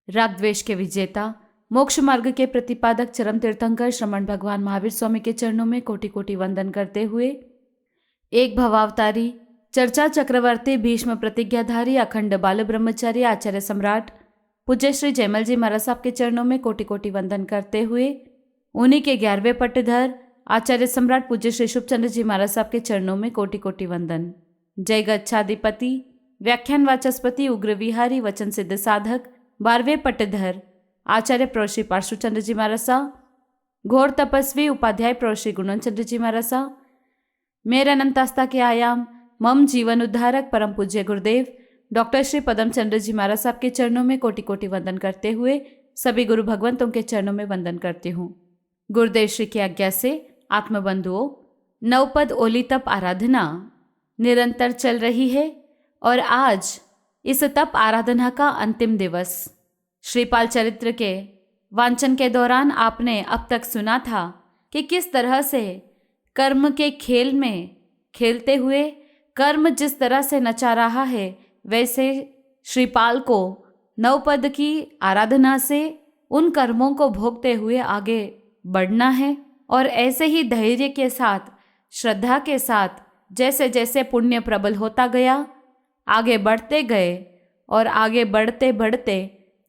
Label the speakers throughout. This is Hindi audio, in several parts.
Speaker 1: राग द्वेष के विजेता, मोक्ष मार्ग के प्रतिपादक चरम तीर्थंकर श्रमण भगवान महावीर स्वामी के चरणों में कोटि कोटि वंदन करते हुए एक भवावतारी, चर्चा चक्रवर्ती, भीष्म प्रतिज्ञाधारी, अखंड बाल ब्रह्मचारी, आचार्य सम्राट पूज्य श्री जयमल जी महाराज साहब के चरणों में कोटि कोटि वंदन करते हुए उन्हीं के 11वें पट्टधर आचार्य सम्राट पूज्य श्री शुभचंद्र जी महाराज साहब के चरणों में कोटि कोटि वंदन। जय गच्छाधिपति, व्याख्यान वाचस्पति, उग्र विहारी, वचन सिद्ध साधक, 12वें पट्टधर आचार्य प्रो श्री पार्श्वचंद्र जी महाराज साहब, घोर तपस्वी उपाध्याय प्रो श्री गुणवंत जी महाराज साहब, मेरे अनंतास्ता के आयाम मम जीवन उद्धारक परम पूज्य गुरुदेव डॉक्टर श्री पदम चंद्र जी महाराज साहब के चरणों में कोटि कोटि वंदन करते हुए सभी गुरु भगवंतों के चरणों में वंदन करती हूँ। गुरुदेव श्री की आज्ञा से आत्मबंधुओं, नवपद ओली तप आराधना निरंतर चल रही है और आज इस तप आराधना का अंतिम दिवस। श्रीपाल चरित्र के वांचन के दौरान आपने अब तक सुना था कि किस तरह से कर्म के खेल में खेलते हुए कर्म जिस तरह से नचा रहा है, वैसे श्रीपाल को नवपद की आराधना से उन कर्मों को भोगते हुए आगे बढ़ना है। और ऐसे ही धैर्य के साथ, श्रद्धा के साथ जैसे जैसे पुण्य प्रबल होता गया, आगे बढ़ते गए और आगे बढ़ते बढ़ते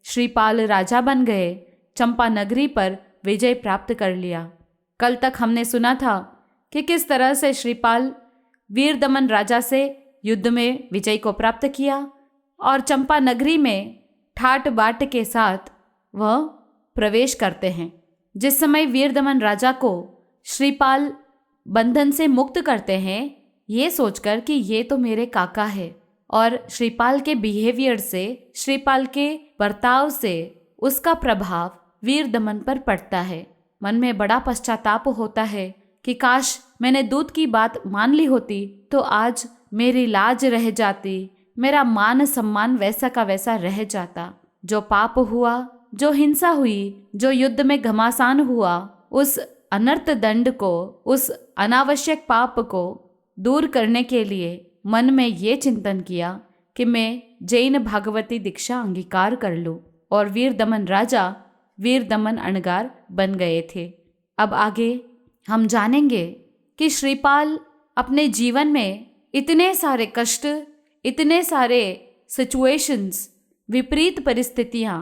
Speaker 1: श्रीपाल राजा बन गए, चंपा नगरी पर विजय प्राप्त कर लिया। कल तक हमने सुना था कि किस तरह से श्रीपाल वीर दमन राजा से युद्ध में विजय को प्राप्त किया और चंपा नगरी में ठाट बाट के साथ वह प्रवेश करते हैं। जिस समय वीर दमन राजा को श्रीपाल बंधन से मुक्त करते हैं, ये सोचकर कि ये तो मेरे काका है, और श्रीपाल के बिहेवियर से, श्रीपाल के बर्ताव से उसका प्रभाव वीर दमन पर पड़ता है। मन में बड़ा पश्चाताप होता है कि काश मैंने दूत की बात मान ली होती तो आज मेरी लाज रह जाती, मेरा मान सम्मान वैसा का वैसा रह जाता। जो पाप हुआ, जो हिंसा हुई, जो युद्ध में घमासान हुआ, उस अनर्थ दंड को, उस अनावश्यक पाप को दूर करने के लिए मन में ये चिंतन किया कि मैं जैन भागवती दीक्षा अंगीकार कर लूं, और वीर दमन राजा वीर दमन अणगार बन गए थे। अब आगे हम जानेंगे कि श्रीपाल अपने जीवन में इतने सारे कष्ट, इतने सारे सिचुएशंस, विपरीत परिस्थितियां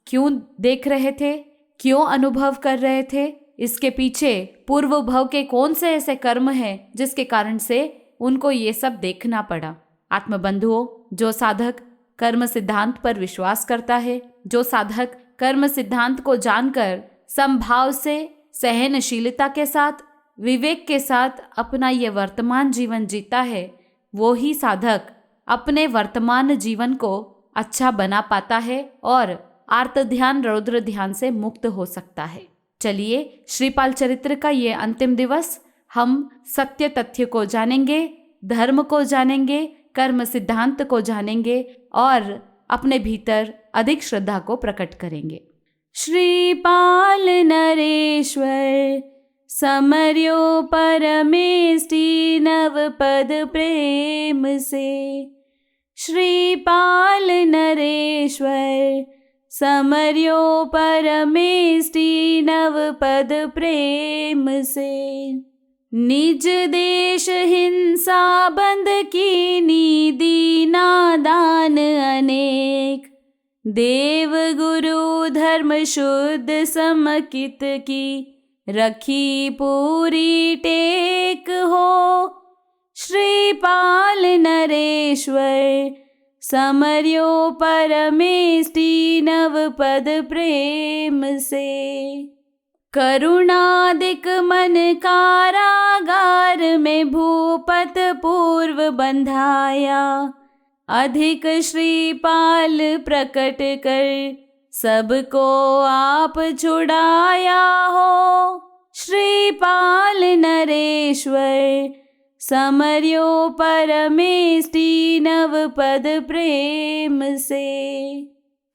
Speaker 1: क्यों देख रहे थे, क्यों अनुभव कर रहे थे, इसके पीछे पूर्व भव के कौन से ऐसे कर्म हैं जिसके कारण से उनको ये सब देखना पड़ा। आत्मबंधुओं, जो साधक कर्म सिद्धांत पर विश्वास करता है, जो साधक कर्म सिद्धांत को जानकर समभाव से, सहनशीलता के साथ, विवेक के साथ अपना ये वर्तमान जीवन जीता है, वो ही साधक अपने वर्तमान जीवन को अच्छा बना पाता है और आर्त ध्यान, रौद्र ध्यान से मुक्त हो सकता है। चलिए, श्रीपाल चरित्र का ये अंतिम दिवस हम सत्य तथ्य को जानेंगे, धर्म को जानेंगे, कर्म सिद्धांत को जानेंगे और अपने भीतर अधिक श्रद्धा को प्रकट करेंगे। श्रीपाल नरेश्वर समर्यो परमेष्टि नवपद प्रेम से। श्रीपाल नरेश्वर समर्यो परमेष्टि नवपद प्रेम से। निज देश हिंसा बंद की दीना दान अनेक। देव गुरु धर्म शुद्ध समकित की रखी पूरी टेक हो। श्रीपाल नरेश्वर समर्यो परमेष्टि नवपद प्रेम से। करुणादिक मन कारागार में भूपत पूर्व बंधाया। अधिक श्रीपाल प्रकट कर सबको आप छुड़ाया हो। श्रीपाल नरेश्वर समर्यो परमेष्टि नवपद प्रेम से।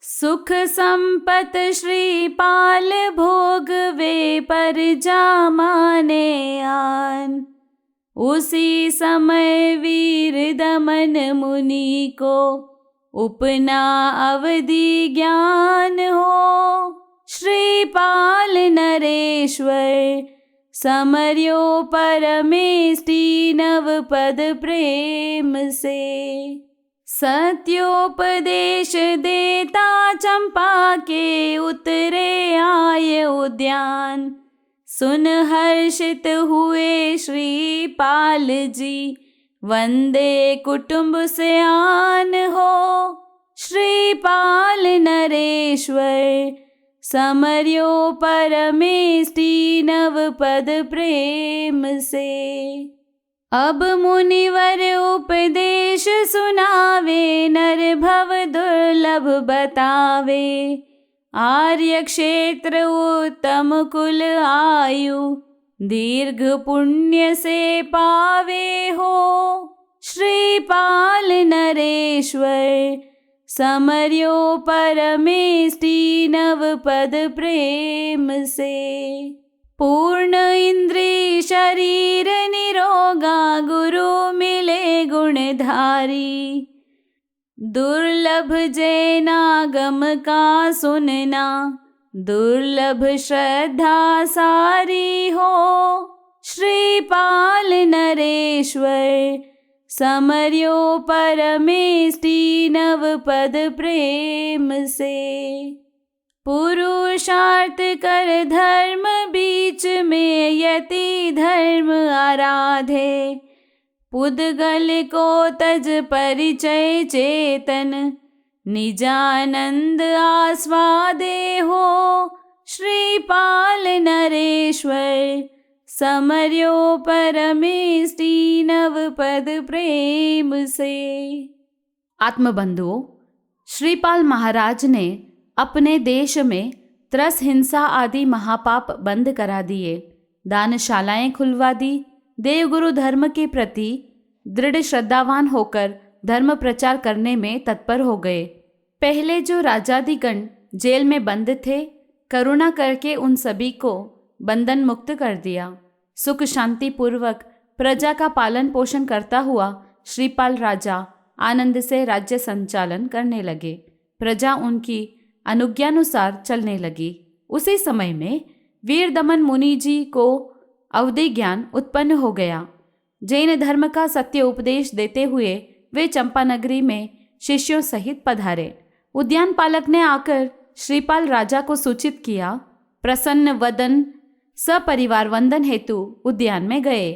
Speaker 1: सुख संपत श्रीपाल भोग वे पर जा माने आन। उसी समय वीर दमन मुनि को उपना अवधि ज्ञान हो। श्रीपाल नरेश्वर समर्यो परमेष्टि नव पद प्रेम से। सत्योपदेश देता चंपा के उतरे आए उद्यान। सुन हर्षित हुए श्रीपाल जी वंदे कुटुंब से आन हो। श्रीपाल नरेश्वर समर्यो परमेष्टि नव पद प्रेम से। अब मुनिवर उपदेश सुनावे नर भव दुर्लभ बतावे। आर्य क्षेत्र उत्तम कुल आयु दीर्घ पुण्य से पावे हो। श्रीपाल नरेश्वर समर्यो परमेष्टि नव पद प्रेम से। पूर्ण इंद्रिय शरीर निरोगा गुरु मिले गुणधारी। दुर्लभ जैनागम का सुनना दुर्लभ श्रद्धा सारी हो। श्रीपाल नरेश्वर समर्यो परमेष्टि नव पद प्रेम से। पुरुषार्थ कर धर्म बीच में यति धर्म आराधे। पुद्गल को तज परिचय चेतन निजानंद आस्वादे हो। श्रीपाल नरेश्वर समर्यो परमेष्टि नव पद प्रेम से। आत्मबंधुओं, श्रीपाल महाराज ने अपने देश में त्रस हिंसा आदि महापाप बंद करा दिए। दानशालाएं खुलवा दी। देवगुरु धर्म के प्रति दृढ़ श्रद्धावान होकर धर्म प्रचार करने में तत्पर हो गए। पहले जो राजादिगण जेल में बंद थे, करुणा करके उन सभी को बंधन मुक्त कर दिया। सुख शांति पूर्वक प्रजा का पालन पोषण करता हुआ श्रीपाल राजा आनंद से राज्य संचालन करने लगे। प्रजा उनकी अनुज्ञानुसार चलने लगी। उसी समय में वीर दमन मुनि जी को अवधि ज्ञान उत्पन्न हो गया। जैन धर्म का सत्य उपदेश देते हुए वे चंपानगरी में शिष्यों सहित पधारे। उद्यान पालक ने आकर श्रीपाल राजा को सूचित किया। प्रसन्न वदन सपरिवार वंदन हेतु उद्यान में गए।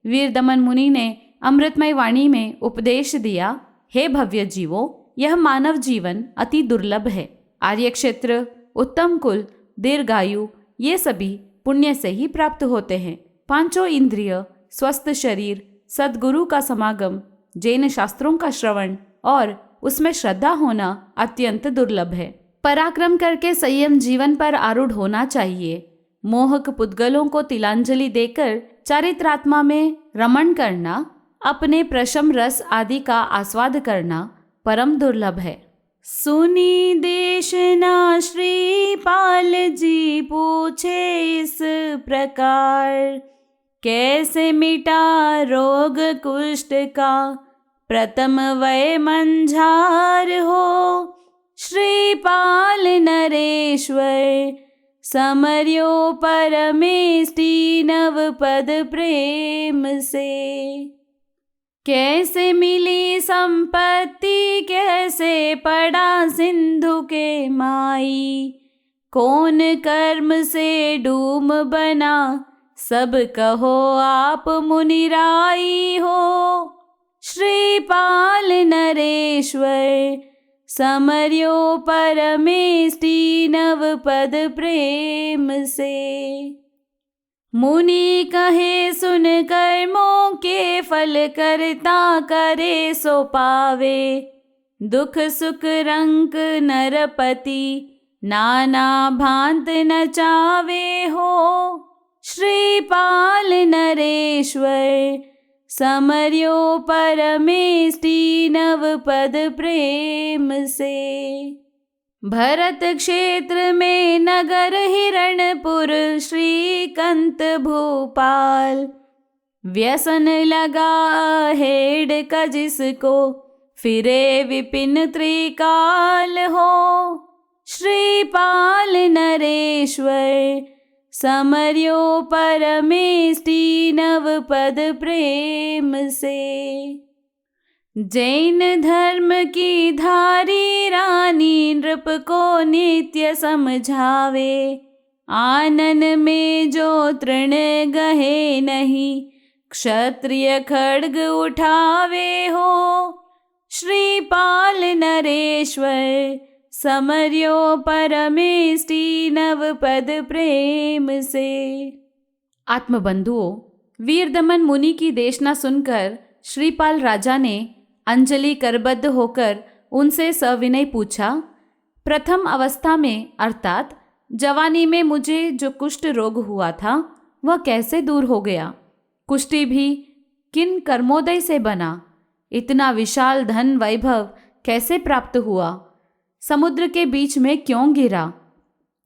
Speaker 1: वीर दमन मुनि ने अमृतमय वाणी में उपदेश दिया। हे भव्य जीवों, यह मानव जीवन अति दुर्लभ है। आर्य क्षेत्र, उत्तम कुल, दीर्घायु ये सभी पुण्य से ही प्राप्त होते हैं। पांचों इंद्रिय, स्वस्थ शरीर, सद्गुरु का समागम, जैन शास्त्रों का श्रवण और उसमें श्रद्धा होना अत्यंत दुर्लभ है। पराक्रम करके संयम जीवन पर आरूढ़ होना चाहिए। मोहक पुद्गलों को तिलांजलि देकर चारित्रात्मा में रमण करना, अपने प्रशम रस आदि का आस्वाद करना परम दुर्लभ है। सुनी देशना श्रीपाल जी पूछे इस प्रकार। कैसे मिटा रोग कुष्ठ का प्रथम वै मंझार हो। श्रीपाल नरेश्वर समर्यो परमेष्टि नव पद प्रेम से। कैसे मिली संपत्ति, कैसे पड़ा सिंधु के माई। कौन कर्म से डूम बना, सब कहो आप मुनिराई हो। श्रीपाल नरेश्वर समर्यो परमेष्टि नव पद प्रेम से। मुनि कहे सुन कर्मों के फल करता करे सो पावे। दुख सुख रंक नरपति नाना भांत नचावे हो। श्रीपाल नरेश्वर समर्यो परमेष्टि नव पद प्रेम से। भरत क्षेत्र में नगर हिरणपुर श्रीकंत भूपाल। व्यसन लगा हेड का जिसको फिरे विपिन त्रिकाल हो। श्रीपाल नरेश्वर समर्यो परमेष्टि नव पद प्रेम से। जैन धर्म की धारी रानी नृप को नित्य समझावे। आनन में जो तृण गहे नहीं, क्षत्रिय खड्ग उठावे हो। श्रीपाल नरेश्वर समर्यो परमेष्टि नव पद प्रेम से। आत्मबंधुओं, वीरदमन मुनि की देशना सुनकर श्रीपाल राजा ने अंजलि करबद्ध होकर उनसे सविनय पूछा, प्रथम अवस्था में अर्थात जवानी में मुझे जो कुष्ठ रोग हुआ था वह कैसे दूर हो गया? कुष्ठी भी किन कर्मोदय से बना? इतना विशाल धन वैभव कैसे प्राप्त हुआ? समुद्र के बीच में क्यों गिरा?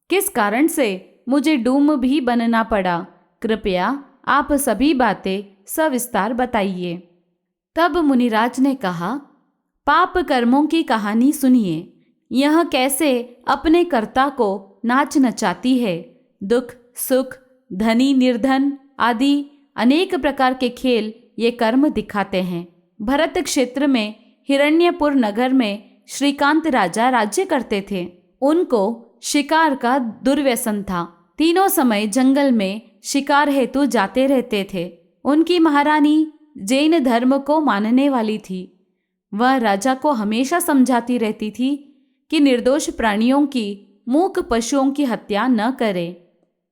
Speaker 1: किस कारण से मुझे डूम भी बनना पड़ा? कृपया आप सभी बातें सविस्तार बताइए। तब मुनिराज ने कहा, पाप कर्मों की कहानी सुनिए। यह कैसे अपने कर्ता को नाच नचाती है। दुख सुख, धनी निर्धन आदि अनेक प्रकार के खेल ये कर्म दिखाते हैं। भरत क्षेत्र में हिरण्यपुर नगर में श्रीकांत राजा राज्य करते थे। उनको शिकार का दुर्व्यसन था। तीनों समय जंगल में शिकार हेतु जाते रहते थे। उनकी महारानी जैन धर्म को मानने वाली थी। वह राजा को हमेशा समझाती रहती थी कि निर्दोष प्राणियों की, मूक पशुओं की हत्या न करे।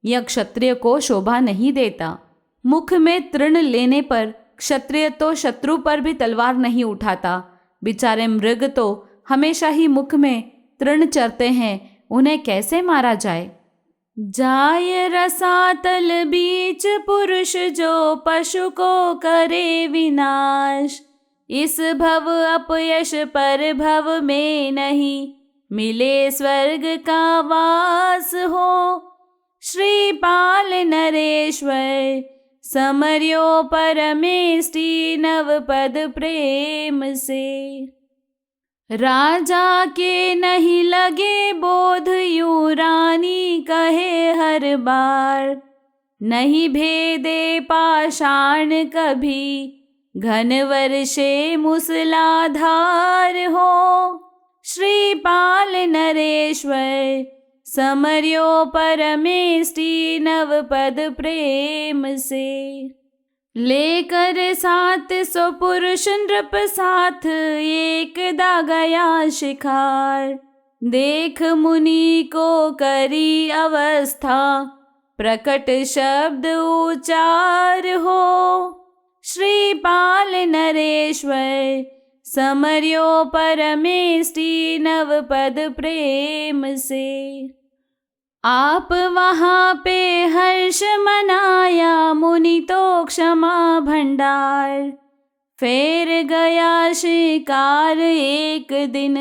Speaker 1: यह क्षत्रिय को शोभा नहीं देता। मुख में तृण लेने पर क्षत्रिय तो शत्रु पर भी तलवार नहीं उठाता। बेचारे मृग तो हमेशा ही मुख में तृण चरते हैं, उन्हें कैसे मारा जाए? जाय रसातल बीच पुरुष जो पशु को करे विनाश। इस भव अपयश पर भव में नहीं, मिले स्वर्ग का वास हो। श्रीपाल नरेश्वर समर्यो परमेष्टि नव पद प्रेम से। राजा के नहीं लगे बोध यूं रानी कहे हर बार। नहीं भेदे पाषाण कभी, घन वर्षे मूसलाधार हो। श्रीपाल नरेश्वर समर्यो परमेष्टि नव पद प्रेम से। लेकर 700 पुरुष नृप साथ एकदा गया शिकार। देख मुनि को करी अवस्था, प्रकट शब्द उचार हो। श्रीपाल नरेश्वर समर्यो परमेष्टि नव पद प्रेम से। आप वहाँ पे हर्ष मनाया, मुनि तो क्षमा भंडार। फेर गया शिकार एक दिन,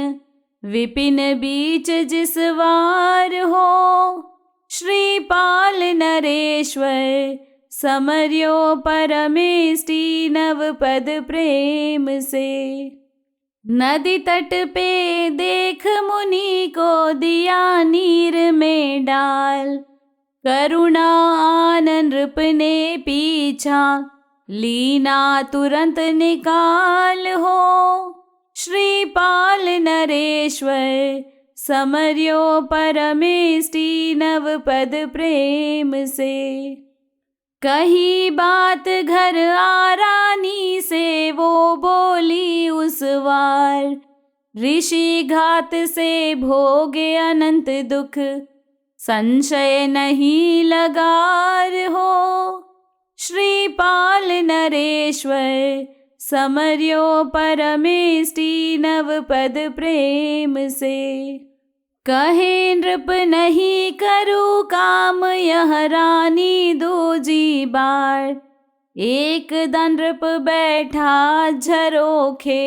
Speaker 1: विपिन बीच जिस वार हो। श्रीपाल नरेश्वर समर्यो परमेष्टि नव पद प्रेम से। नदी तट पे देख मुनि को दिया नीर में डाल। करुणा आनन नृप ने पीछा, लीना तुरंत निकाल हो। श्रीपाल नरेश्वर समर्यो परमेष्टि नव पद प्रेम से। कही बात घर आ रानी से, वो बोली उस वार। ऋषि घात से भोगे अनंत दुख, संशय नहीं लगार हो। श्रीपाल नरेश्वर समर्यो परमेष्टि नव पद प्रेम से। कहे नृप नहीं करूँ काम, यह रानी दूजी बार। एक नृप बैठा झरोखे,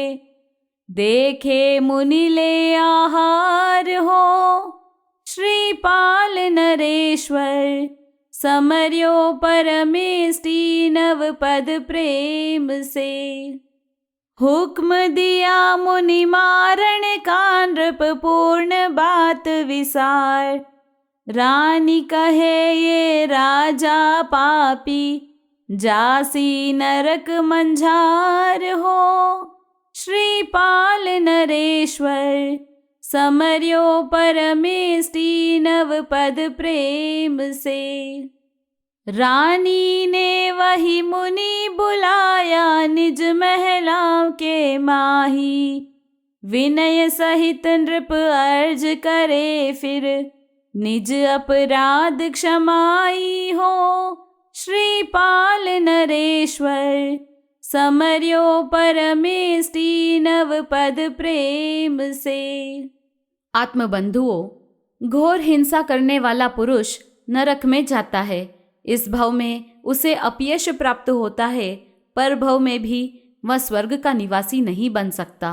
Speaker 1: देखे मुनि ले आहार हो। श्रीपाल नरेश्वर समर्यो परमेष्टि नव पद प्रेम से। हुक्म दिया मुनि मारण का, नृप पूर्ण बात विसार। रानी कहे ये राजा पापी, जासी नरक मंझार हो। श्रीपाल नरेश्वर समर्यो परमेष्टि, नव पद प्रेम से। रानी ने वही मुनि बुलाया, निज महला के माही। विनय सहित नृप अर्ज करे फिर, निज अपराध क्षमाई हो। श्रीपाल नरेश्वर समर्यो परमेष्टि, नव पद प्रेम से। आत्मबंधुओं, घोर हिंसा करने वाला पुरुष नरक में जाता है। इस भव में उसे अपयश प्राप्त होता है, पर भव में भी वह स्वर्ग का निवासी नहीं बन सकता।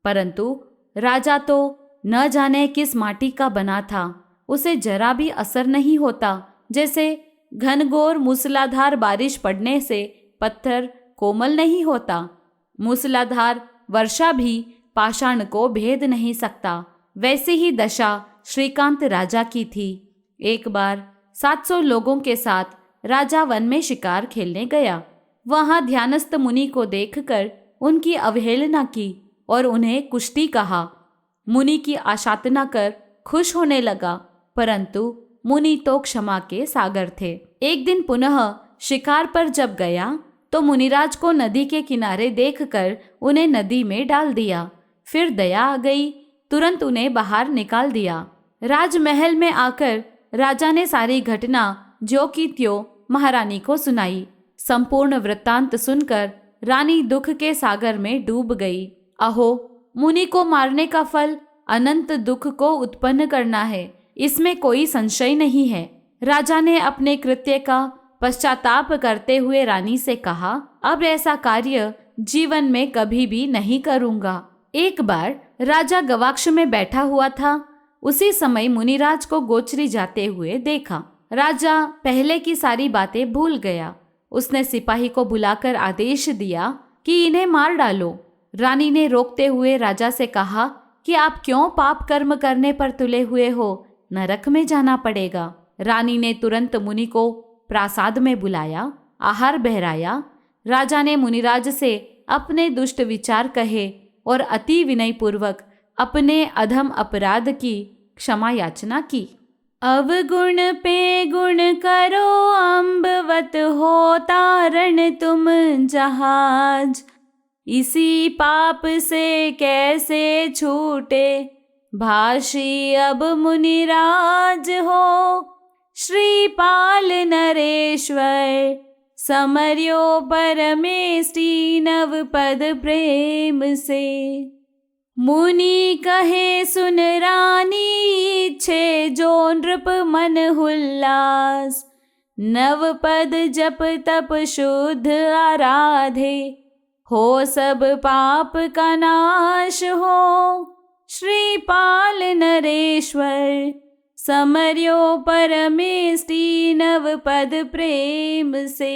Speaker 1: परंतु राजा तो न जाने किस माटी का बना था, उसे जरा भी असर नहीं होता। जैसे घनघोर मूसलाधार बारिश पड़ने से पत्थर कोमल नहीं होता, मूसलाधार वर्षा भी पाषाण को भेद नहीं सकता, वैसे ही दशा श्रीकांत राजा की थी। एक बार 700 लोगों के साथ राजा वन में शिकार खेलने गया। वहां ध्यानस्थ मुनि को देखकर उनकी अवहेलना की और उन्हें कुश्ती कहा। मुनि की आशातना कर खुश होने लगा, परंतु मुनि तो क्षमा के सागर थे। एक दिन पुनः शिकार पर जब गया तो मुनिराज को नदी के किनारे देखकर उन्हें नदी में डाल दिया। फिर दया आ गई, तुरंत उन्हें बाहर निकाल दिया। राजमहल में आकर राजा ने सारी घटना ज्यों की त्यों महारानी को सुनाई। संपूर्ण वृत्तांत सुनकर रानी दुख के सागर में डूब गई। अहो, मुनि को मारने का फल अनंत दुख को उत्पन्न करना है, इसमें कोई संशय नहीं है। राजा ने अपने कृत्य का पश्चाताप करते हुए रानी से कहा, अब ऐसा कार्य जीवन में कभी भी नहीं करूंगा। एक बार राजा गवाक्ष में बैठा हुआ था। उसी समय मुनिराज को गोचरी जाते हुए देखा। राजा पहले की सारी बातें भूल गया। उसने सिपाही को बुलाकर आदेश दिया कि इन्हें मार डालो। रानी ने रोकते हुए राजा से कहा कि आप क्यों पाप कर्म करने पर तुले हुए हो, नरक में जाना पड़ेगा। रानी ने तुरंत मुनि को प्रासाद में बुलाया, आहार बहराया। राजा ने मुनिराज से अपने दुष्ट विचार कहे और अति विनयपूर्वक अपने अधम अपराध की क्षमा याचना की। अवगुण पे गुण करो, अम्बवत हो तारण तुम जहाज। इसी पाप से कैसे छूटे, भाषी अब मुनिराज हो। श्रीपाल नरेश्वर समर्यो परमेष्टि, नव पद प्रेम से। मुनि कहे सुन रानी, इच्छे जो नृप मन हुल्लास। नव पद जप तप शुद्ध आराधे, हो सब पाप का नाश हो। श्रीपाल नरेश्वर समर्यो परमेष्टि, नव पद प्रेम से।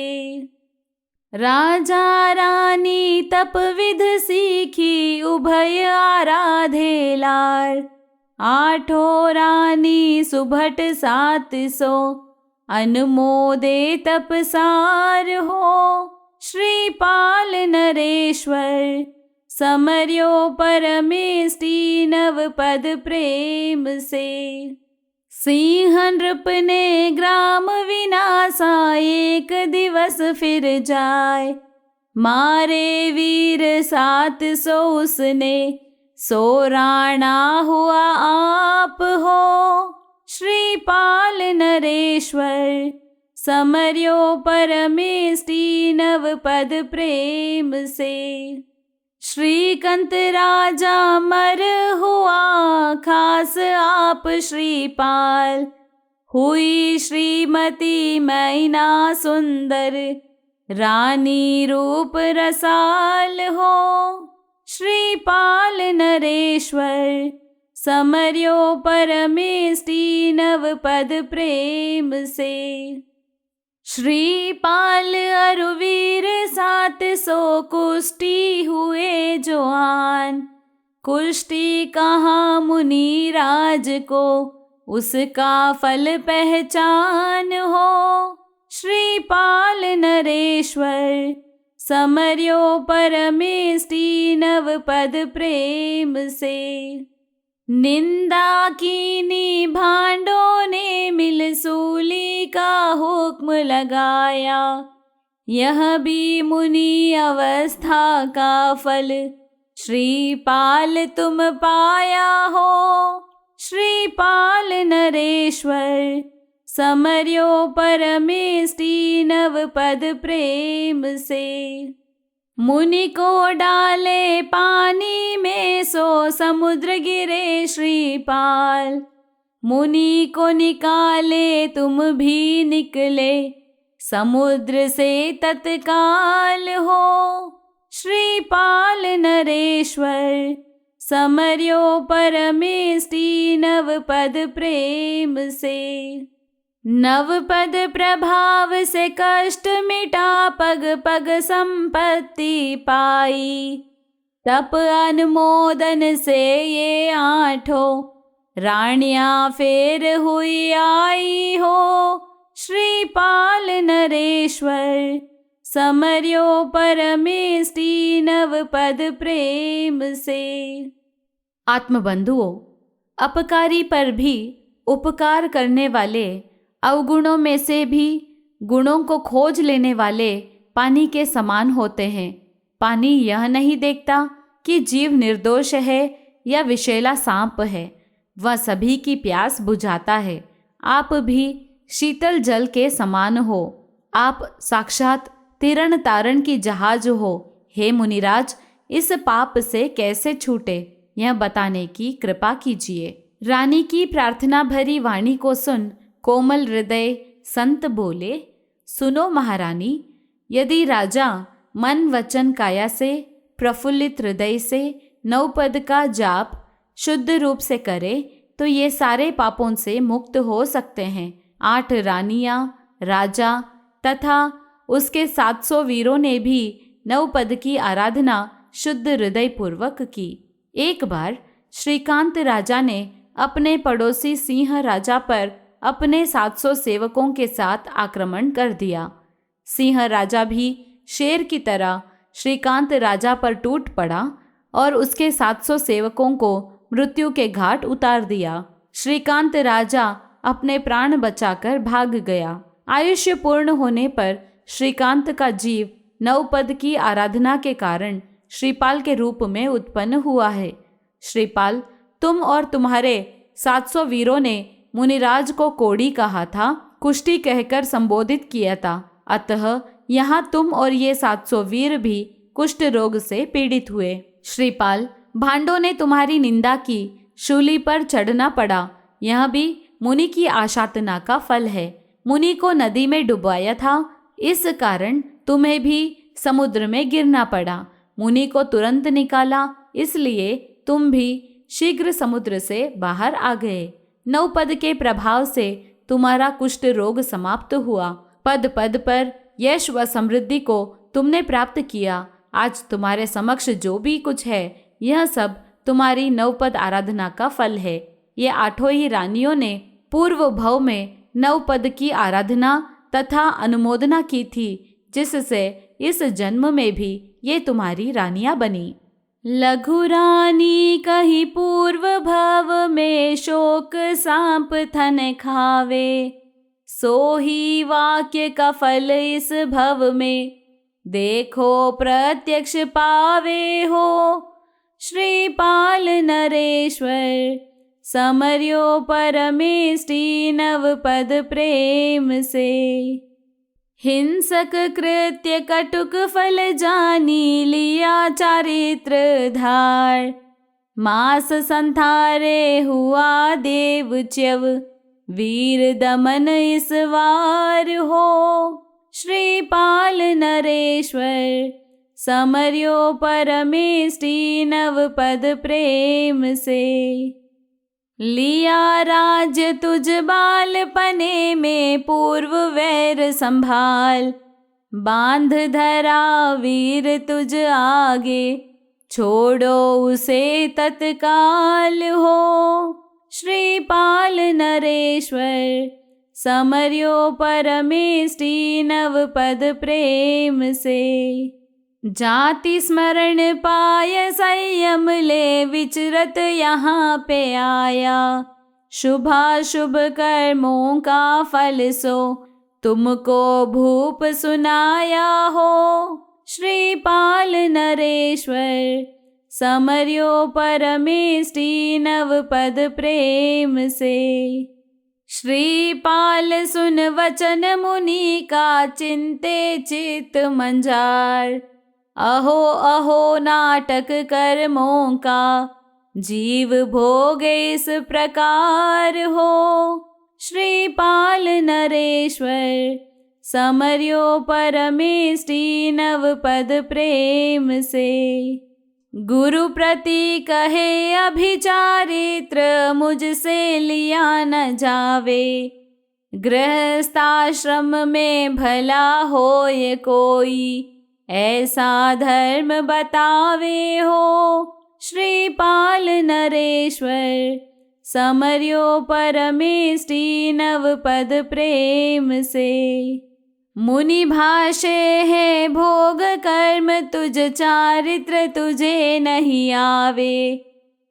Speaker 1: राजा रानी तप विध सीखी, उभय आराधे लार। आठों रानी सुभट 700, अनुमोदे तपसार हो। श्रीपाल नरेश्वर समर्यो परमेष्टि, नव पद प्रेम से। सिंह नृप ने ग्राम विनाशा, एक दिवस फिर जाए। मारे वीर 700 उसने, सो राणा हुआ आप हो। श्रीपाल नरेश्वर समर्यो परमेष्टि, नव पद प्रेम से। श्रीकंत राजा मर हुआ, खास आप श्रीपाल। हुई श्रीमती मैना सुंदर, रानी रूप रसाल हो। श्रीपाल नरेश्वर समर्यो परमेष्टि, नव पद प्रेम से। श्रीपाल अरुवीर 700 कुष्टी हुए जोआन। कुष्टी कहाँ मुनि राज को, उसका फल पहचान हो। श्रीपाल नरेश्वर समर्यो परमेष्टि नव पद प्रेम से। निंदा कीनी भांडों ने मिल सूली का हुक्म लगाया। यह भी मुनि अवस्था का फल, श्रीपाल तुम पाया हो। श्रीपाल नरेश्वर समर्यो परमेष्टि नव पद प्रेम से। मुनि को डाले पानी में, सो समुद्र गिरे श्रीपाल। मुनि को निकाले तुम भी निकले, समुद्र से तत्काल हो। श्रीपाल नरेश्वर समर्यो परमेष्टि नव पद प्रेम से। नव पद प्रभाव से कष्ट मिटा, पग पग संपत्ति पाई। तप अनुमोदन से ये 8 रानियां फेर हुई आई हो। श्रीपाल नरेश्वर समर्यो परमेष्टि नव पद प्रेम से। आत्मबंधुओं, अपकारी पर भी उपकार करने वाले, अवगुणों में से भी गुणों को खोज लेने वाले पानी के समान होते हैं। पानी यह नहीं देखता कि जीव निर्दोष है या विषैला सांप है, वह सभी की प्यास बुझाता है। आप भी शीतल जल के समान हो, आप साक्षात तिरण तारण की जहाज हो। हे मुनिराज, इस पाप से कैसे छूटे, यह बताने की कृपा कीजिए। रानी की प्रार्थना भरी वाणी को सुन कोमल हृदय संत बोले, सुनो महारानी, यदि राजा मन वचन काया से प्रफुल्लित हृदय से 9 पद का जाप शुद्ध रूप से करे तो ये सारे पापों से मुक्त हो सकते हैं। 8 रानियां, राजा तथा उसके 700 वीरों ने भी 9 पद की आराधना शुद्ध हृदय पूर्वक की। एक बार श्रीकांत राजा ने अपने पड़ोसी सिंह राजा पर अपने 700 सेवकों के साथ आक्रमण कर दिया। सिंह राजा भी शेर की तरह श्रीकांत राजा पर टूट पड़ा और उसके 700 सेवकों को मृत्यु के घाट उतार दिया। श्रीकांत राजा अपने प्राण बचाकर भाग गया। आयुष्य पूर्ण होने पर श्रीकांत का जीव 9 पद की आराधना के कारण श्रीपाल के रूप में उत्पन्न हुआ है। श्रीपाल, तुम और तुम्हारे 700 वीरों ने मुनिराज को कोड़ी कहा था, कुष्टी कहकर संबोधित किया था। अतः यहाँ तुम और ये 700 वीर भी कुष्ठ रोग से पीड़ित हुए। श्रीपाल, भांडों ने तुम्हारी निंदा की, शूली पर चढ़ना पड़ा। यह भी मुनि की आशातना का फल है। मुनि को नदी में डुबाया था, इस कारण तुम्हें भी समुद्र में गिरना पड़ा। मुनि को तुरंत निकाला, इसलिए तुम भी शीघ्र समुद्र से बाहर आ गए। 9 पद के प्रभाव से तुम्हारा कुष्ठ रोग समाप्त हुआ। पद पद पर यश व समृद्धि को तुमने प्राप्त किया। आज तुम्हारे समक्ष जो भी कुछ है, यह सब तुम्हारी 9 पद आराधना का फल है। ये 8 ही रानियों ने पूर्व भव में 9 पद की आराधना तथा अनुमोदना की थी, जिससे इस जन्म में भी ये तुम्हारी रानियां बनी। लघु रानी कही पूर्व भव में, शोक सांप थन खावे। सो ही वाक्य का फल इस भव में, देखो प्रत्यक्ष पावे हो। श्रीपाल नरेश्वर समर्यो परमेष्टि नव पद प्रेम से। हिंसक कृत्य कटुक फल जानी, लिया चारित्र धार। मास संथारे हुआ देव च्यव, वीर दमन इस वार हो। श्रीपाल नरेश्वर समर्यो परमेष्टि नव पद प्रेम से। लिया राज्य तुझ बालपने में, पूर्व वैर संभाल। बांध धरा वीर तुझ आगे, छोड़ो उसे तत्काल हो। श्रीपाल नरेश्वर समर्यो परमेष्टि, नव पद प्रेम से। जाति स्मरण पाय संयम ले, विचरत यहाँ पे आया। शुभाशुभ कर्मों का फल सो, तुमको भूप सुनाया हो। श्रीपाल नरेश्वर समर्यो परमेष्टि, नव पद प्रेम से। श्रीपाल सुन वचन मुनि का, चिंते चित मंझार। अहो अहो नाटक कर्मों का, जीव भोगे इस प्रकार हो। श्रीपाल नरेश्वर समर्यो परमेष्टि, नव पद प्रेम से। गुरु प्रति कहे अभिचारित्र, मुझसे लिया न जावे। गृहस्थाश्रम में भला होए कोई, ऐसा धर्म बतावे हो। श्रीपाल नरेश्वर समर्यो परमेष्टि, नव पद प्रेम से। मुनि भाषे है भोग कर्म तुझ, चारित्र तुझे नहीं आवे।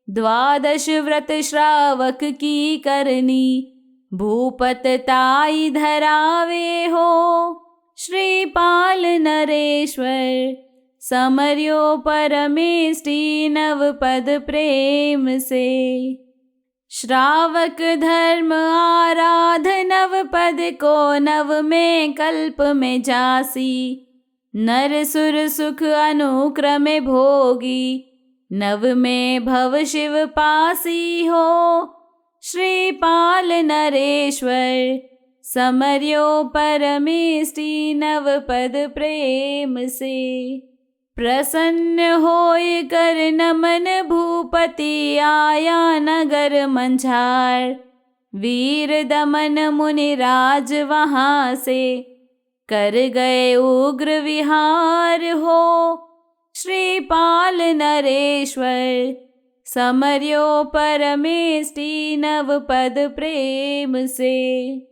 Speaker 1: द्वादश व्रत श्रावक की करनी, भूपत ताई धरावे हो। श्रीपाल नरेश्वर समर्यो परमेष्टि, नव पद प्रेम से। श्रावक धर्म आराध, नव पद को नव में कल्प में जासी। नर सुर सुख अनुक्रमे भोगी, नव में भव शिव पासी हो। श्रीपाल नरेश्वर समर्यो परमेष्टि, नव पद प्रेम से। प्रसन्न होय कर नमन भूपति, आया नगर मंझार। वीर दमन मुनिराज वहाँ से, कर गए उग्र विहार हो। श्रीपाल नरेश्वर समर्यो परमेष्टि, नव पद प्रेम से।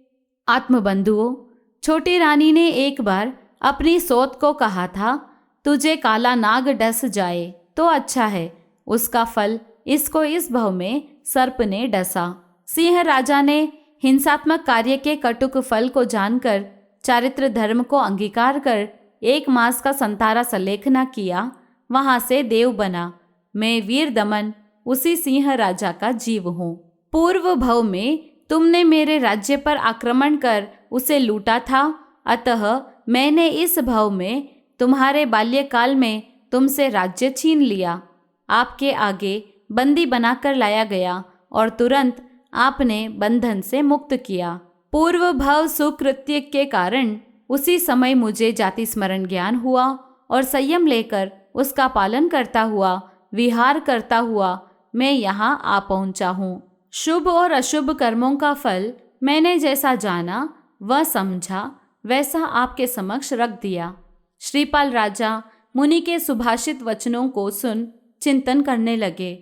Speaker 1: आत्मबंधुओं, छोटी रानी ने एक बार अपनी सौत को कहा था, तुझे काला नाग डस जाए तो अच्छा है। उसका फल इसको इस भव में सर्प ने डसा। सिंह राजा ने हिंसात्मक कार्य के कटुक फल को जानकर चारित्र धर्म को अंगीकार कर 1 मास का संतारा सलेखना किया, वहां से देव बना। मैं वीर दमन उसी सिंह राजा का जीव हूँ। पूर्व भव में तुमने मेरे राज्य पर आक्रमण कर उसे लूटा था, अतः मैंने इस भव में तुम्हारे बाल्यकाल में तुमसे राज्य छीन लिया। आपके आगे बंदी बनाकर लाया गया और तुरंत आपने बंधन से मुक्त किया। पूर्व भव सुकृत्य के कारण उसी समय मुझे जाति स्मरण ज्ञान हुआ और संयम लेकर उसका पालन करता हुआ, विहार करता हुआ मैं यहाँ आ पहुँचा हूँ। शुभ और अशुभ कर्मों का फल मैंने जैसा जाना व समझा, वैसा आपके समक्ष रख दिया। श्रीपाल राजा मुनि के सुभाषित वचनों को सुन चिंतन करने लगे।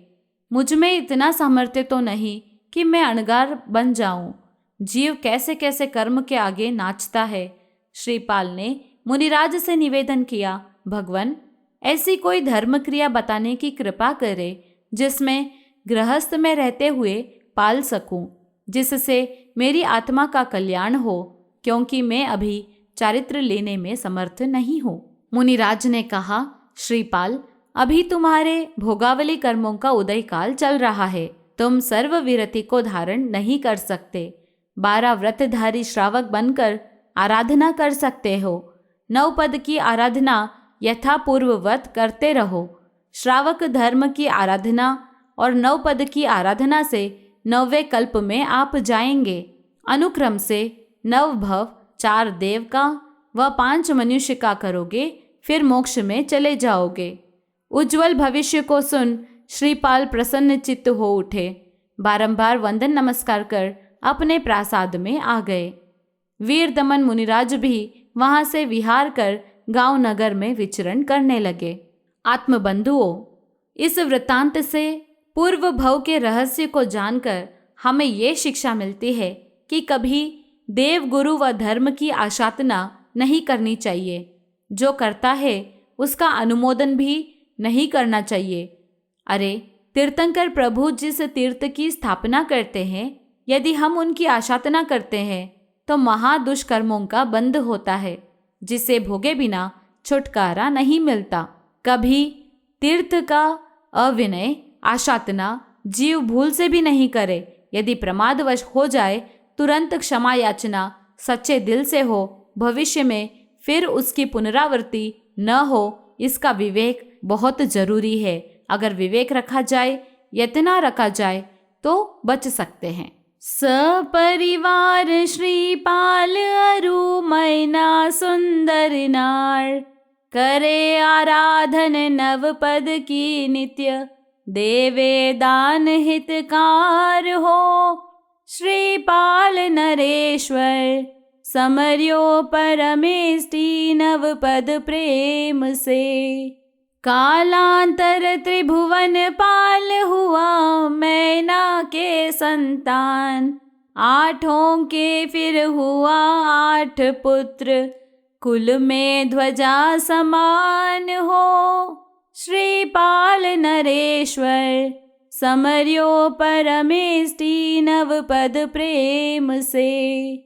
Speaker 1: मुझ में इतना सामर्थ्य तो नहीं कि मैं अणगार बन जाऊं। जीव कैसे कैसे कर्म के आगे नाचता है। श्रीपाल ने मुनिराज से निवेदन किया, भगवान, ऐसी कोई धर्म क्रिया बताने की कृपा करे जिसमें गृहस्थ में रहते हुए पाल सकूं, जिससे मेरी आत्मा का कल्याण हो, क्योंकि मैं अभी चारित्र लेने में समर्थ नहीं हूँ। मुनिराज ने कहा, श्रीपाल, अभी तुम्हारे भोगावली कर्मों का उदय काल चल रहा है। तुम सर्वविरति को धारण नहीं कर सकते। 12 व्रतधारी श्रावक बनकर आराधना कर सकते हो। 9 पद की आराधना यथापूर्ववत करते रहो। श्रावक धर्म की आराधना और 9 पद की आराधना से 9वें कल्प में आप जाएंगे। अनुक्रम से 9 भव, 4 देव का व 5 मनुष्य का करोगे, फिर मोक्ष में चले जाओगे। उज्जवल भविष्य को सुन श्रीपाल प्रसन्न चित्त हो उठे। बारंबार वंदन नमस्कार कर अपने प्रासाद में आ गए। वीर दमन मुनिराज भी वहां से विहार कर गांव नगर में विचरण करने लगे। आत्मबंधुओं, इस वृत्तांत से पूर्व भव के रहस्य को जानकर हमें ये शिक्षा मिलती है कि कभी देव गुरु व धर्म की आशातना नहीं करनी चाहिए। जो करता है उसका अनुमोदन भी नहीं करना चाहिए। अरे, तीर्थंकर प्रभु जिस तीर्थ की स्थापना करते हैं, यदि हम उनकी आशातना करते हैं तो महादुष्कर्मों का बंध होता है, जिसे भोगे बिना छुटकारा नहीं मिलता। कभी तीर्थ का अविनय आशातना जीव भूल से भी नहीं करे। यदि प्रमादवश हो जाए, तुरंत क्षमा याचना सच्चे दिल से हो। भविष्य में फिर उसकी पुनरावृत्ति न हो, इसका विवेक बहुत जरूरी है। अगर विवेक रखा जाए, यत्न रखा जाए तो बच सकते हैं। सपरिवार श्रीपाल अरु मैना सुंदर नार, करे आराधन नव पद की नित्य, देवे दान हितकार हो। श्रीपाल नरेश्वर समर्यो परमेष्टि नव पद प्रेम से, कालांतर त्रिभुवन पाल हुआ मैना के संतान, आठों के फिर हुआ 8 पुत्र, कुल में ध्वजा समान हो। श्रीपाल नरेश्वर समर्यो परमेष्टि नव पद प्रेम से,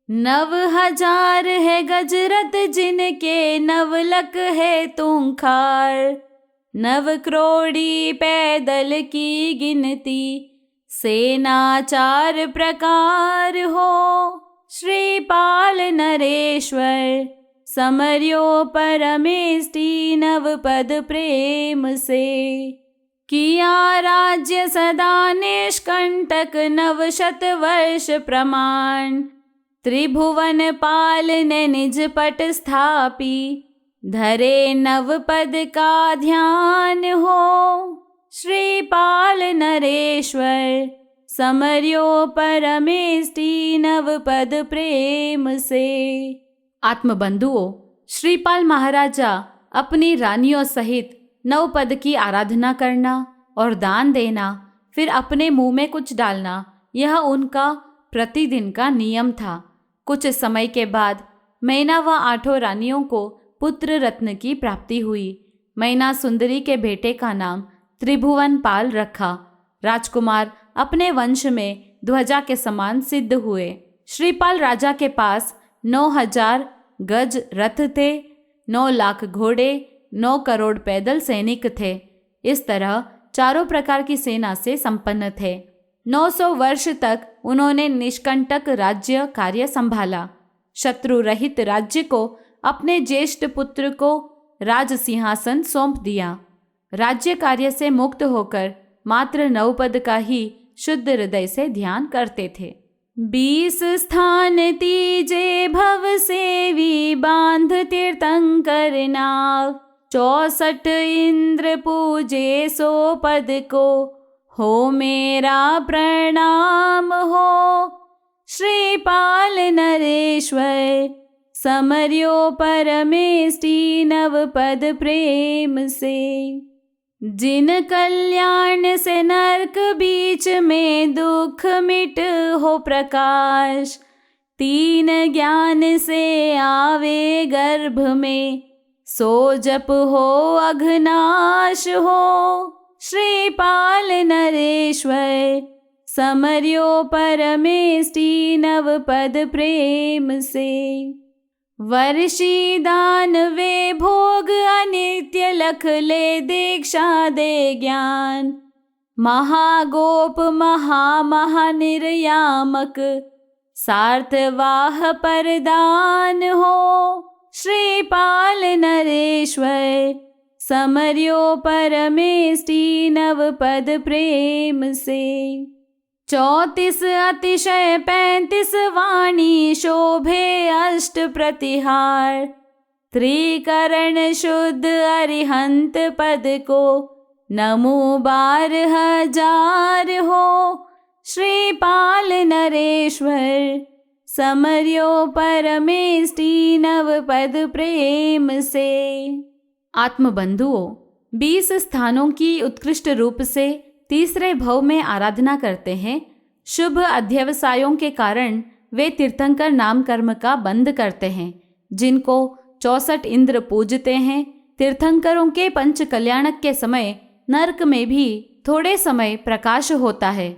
Speaker 1: 9,000 है गजरथ जिनके, 9 लख है तुंखार, 9 करोड़ी पैदल की गिनती, सेना 4 प्रकार हो। श्रीपाल नरेश्वर समर्यो परमेष्टि नव पद प्रेम से, किया राज्य सदा निष्कंटक 900 वर्ष प्रमाण, त्रिभुवन पाल ने निज पट स्थापी, धरे 9 पद का ध्यान हो। श्रीपाल नरेश्वर समर्यो परमेष्टि नव पद प्रेम से। आत्मबंधुओं, श्रीपाल महाराजा अपनी रानियों सहित 9 पद की आराधना करना और दान देना, फिर अपने मुंह में कुछ डालना, यह उनका प्रतिदिन का नियम था। कुछ समय के बाद मैना व 8 रानियों को पुत्र रत्न की प्राप्ति हुई। मैना सुंदरी के बेटे का नाम त्रिभुवन पाल रखा। राजकुमार अपने वंश में ध्वजा के समान सिद्ध हुए। श्रीपाल राजा के पास 9,000 गज रथ थे, 9 लाख घोड़े, 9 करोड़ पैदल सैनिक थे। इस तरह चारों प्रकार की सेना से संपन्न थे। 900 वर्ष तक उन्होंने निष्कंटक राज्य कार्य संभाला। शत्रु रहित राज्य को अपने ज्येष्ठ पुत्र को राज सिंहासन सौंप दिया। राज्य कार्य से मुक्त होकर मात्र 9 पद का ही शुद्ध हृदय से ध्यान करते थे। 20 स्थान तीजे भव सेवी, बांध तीर्थंकर नाव, 64 इंद्र पूजे 100 पद को, हो मेरा प्रणाम हो। श्रीपाल नरेश्वर समर्यो परमेष्टि नव पद प्रेम से, जिन कल्याण से नरक बीच में दुख मिट हो प्रकाश, 3 ज्ञान से आवे गर्भ में, सो जप हो अघनाश हो। श्रीपाल नरेश्वर समर्यो परमेष्टि नव पद प्रेम से, वर्षी दान वे भोग अनित्य, लख ले दीक्षा दे ज्ञान, महागोप महानिर्यामक, सार्थवाह परदान हो। श्रीपाल नरेश्वर समर्यो परमेष्टि नव पद प्रेम से, 34 अतिशय 35 वाणी, शोभे 8 प्रतिहार, त्रिकरण शुद्ध अरिहंत पद को, नमो 12,000 हो। श्रीपाल नरेश्वर समर्यो परमेष्टि नव पद प्रेम से। आत्मबंधुओं, 20 स्थानों की उत्कृष्ट रूप से तीसरे भव में आराधना करते हैं। शुभ अध्यवसायों के कारण वे तीर्थंकर नाम कर्म का बंद करते हैं, जिनको 64 इंद्र पूजते हैं। तीर्थंकरों के पंच कल्याणक के समय नरक में भी थोड़े समय प्रकाश होता है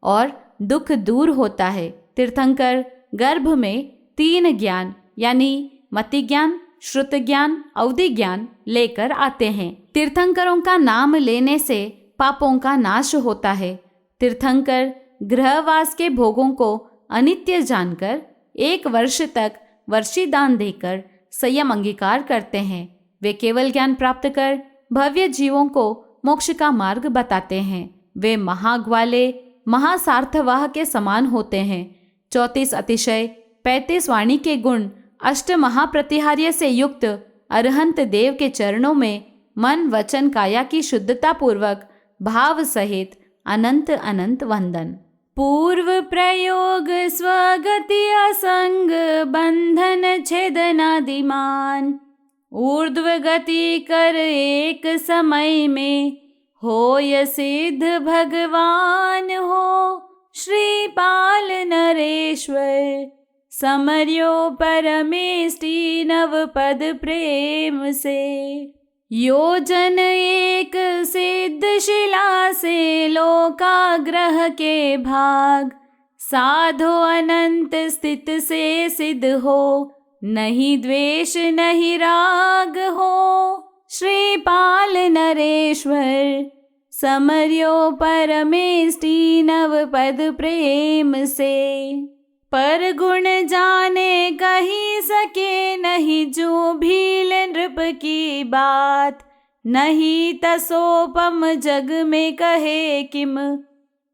Speaker 1: और दुख दूर होता है। तीर्थंकर गर्भ में 3 ज्ञान यानी मति ज्ञान, श्रुत ज्ञान, अवधि ज्ञान लेकर आते हैं। तीर्थंकरों का नाम लेने से पापों का नाश होता है। तीर्थंकर गृहवास के भोगों को अनित्य जानकर 1 वर्ष तक वर्षीदान देकर संयम अंगीकार करते हैं। वे केवल ज्ञान प्राप्त कर भव्य जीवों को मोक्ष का मार्ग बताते हैं। वे महाग्वाले महासार्थवाह के समान होते हैं। 34 अतिशय, 35 वाणी के गुण, 8 महाप्रतिहार्य से युक्त अरहंत देव के चरणों में मन वचन काया की शुद्धता पूर्वक भाव सहित अनंत अनंत वंदन। पूर्व प्रयोग स्वगति असंग बंधन छेदनादिमान, ऊर्ध्व गति कर एक समय में होय सिद्ध भगवान हो। श्रीपाल नरेश्वर समर्यो परमेष्टि नव पद प्रेम से। योजन एक सिद्ध शिला से लोकाग्रह के भाग, साधो अनंत स्थित से सिद्ध हो, नहीं द्वेष नहीं राग हो। श्रीपाल नरेश्वर समर्यो परमेष्टि नव पद प्रेम से। पर गुण जाने कही सके नहीं, जो भील नृप की बात, नहीं तसोपम जग में कहे किम,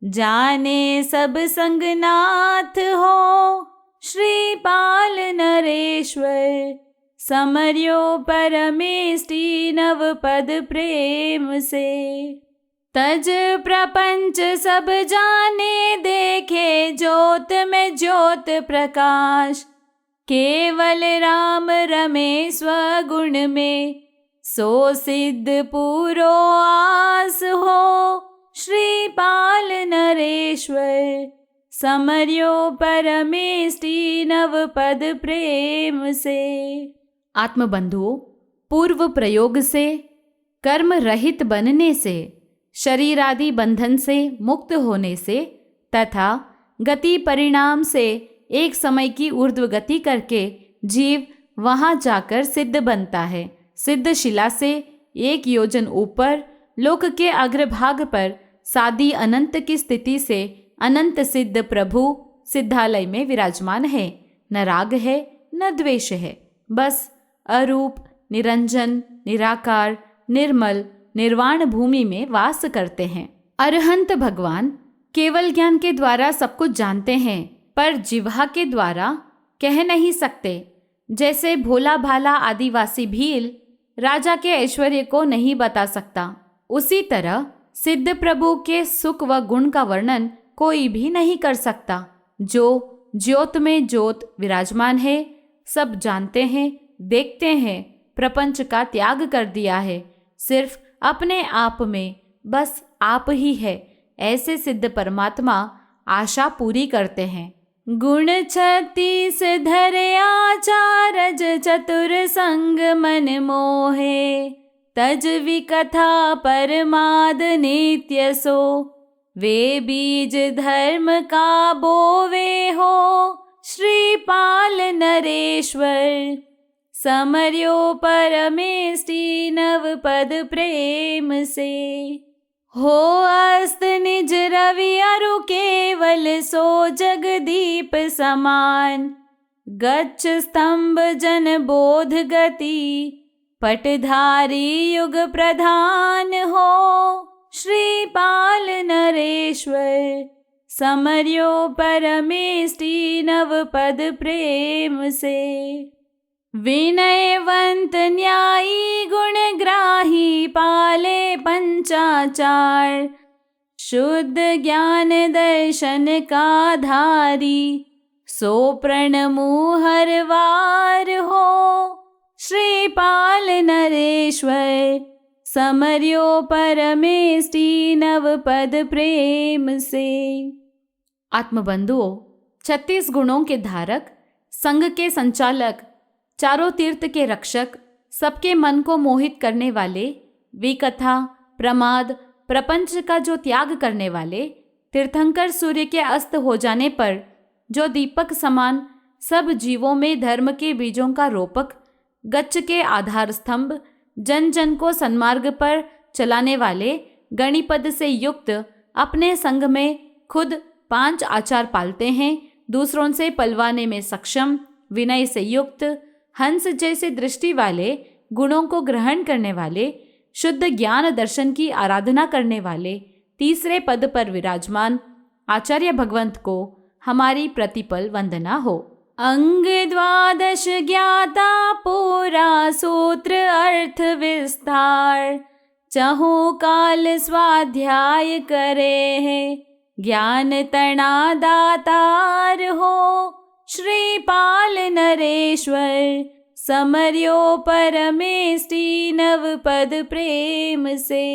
Speaker 1: जाने सब संगनाथ हो। श्रीपाल नरेश्वर समर्यो परमेष्टि नव पद प्रेम से। तज प्रपंच सब जाने देखे, ज्योत में ज्योत प्रकाश, केवल राम रमे स्वगुण में, सो सिद्ध पूरो आस हो। श्रीपाल नरेश्वर समर्यो परमेष्टि नव पद प्रेम से। आत्मबंधुओं, पूर्व प्रयोग से, कर्म रहित बनने से, शरीर आदि बंधन से मुक्त होने से तथा गति परिणाम से एक समय की ऊर्ध्व गति करके जीव वहां जाकर सिद्ध बनता है। सिद्ध शिला से 1 योजन ऊपर लोक के अग्रभाग पर सादी अनंत की स्थिति से अनंत सिद्ध प्रभु सिद्धालय में विराजमान है। न राग है न द्वेष है, बस अरूप, निरंजन, निराकार, निर्मल निर्वाण भूमि में वास करते हैं। अरहंत भगवान केवल ज्ञान के द्वारा सब कुछ जानते हैं, पर जिह्वा के द्वारा कह नहीं सकते। जैसे भोला भाला आदिवासी भील राजा के ऐश्वर्य को नहीं बता सकता, उसी तरह सिद्ध प्रभु के सुख व गुण का वर्णन कोई भी नहीं कर सकता। जो ज्योत में ज्योत विराजमान है, सब जानते हैं, देखते हैं, प्रपंच का त्याग कर दिया है, सिर्फ अपने आप में बस आप ही है, ऐसे सिद्ध परमात्मा आशा पूरी करते हैं। गुण 36 धरे आचारज, चतुर संग मन मोहे, तज विकथा परमाद नित्य सो, वे बीज धर्म का बोवे हो। श्रीपाल नरेश्वर समर्यो परमेष्टि नव पद प्रेम से। हो अस्त निज रवि अरु केवल, सो जगदीप समान, गच्छ स्तंभ जन बोध गति, पटधारी युग प्रधान हो। श्रीपाल नरेश्वर समर्यो परमेष्टि नव पद प्रेम से। विनयवंत न्यायी गुणग्राही, पाले पंचाचार, शुद्ध ज्ञान दर्शन का धारी, सो प्रणमु हर वार हो। श्रीपाल नरेश्वर समर्यो परमेष्टि, नव पद प्रेम से। आत्मबंधुओं, 36 गुणों के धारक, संघ के संचालक, चारों तीर्थ के रक्षक, सबके मन को मोहित करने वाले, विकथा, प्रमाद, प्रपंच का जो त्याग करने वाले, तीर्थंकर सूर्य के अस्त हो जाने पर जो दीपक समान सब जीवों में धर्म के बीजों का रोपक, गच्छ के आधार स्तंभ, जन जन को सन्मार्ग पर चलाने वाले, गणिपद से युक्त, अपने संग में खुद 5 आचार पालते हैं, दूसरों से पलवाने में सक्षम, विनय से युक्त, हंस जैसे दृष्टि वाले, गुणों को ग्रहण करने वाले, शुद्ध ज्ञान दर्शन की आराधना करने वाले, तीसरे पद पर विराजमान आचार्य भगवंत को हमारी प्रतिपल वंदना हो। अंग 12 ज्ञाता पूरा, सूत्र अर्थ विस्तार, चहु काल स्वाध्याय करे है, ज्ञान तना दातार हो। श्रीपाल नरेश्वर समर्यो परमेष्टि, नव पद प्रेम से।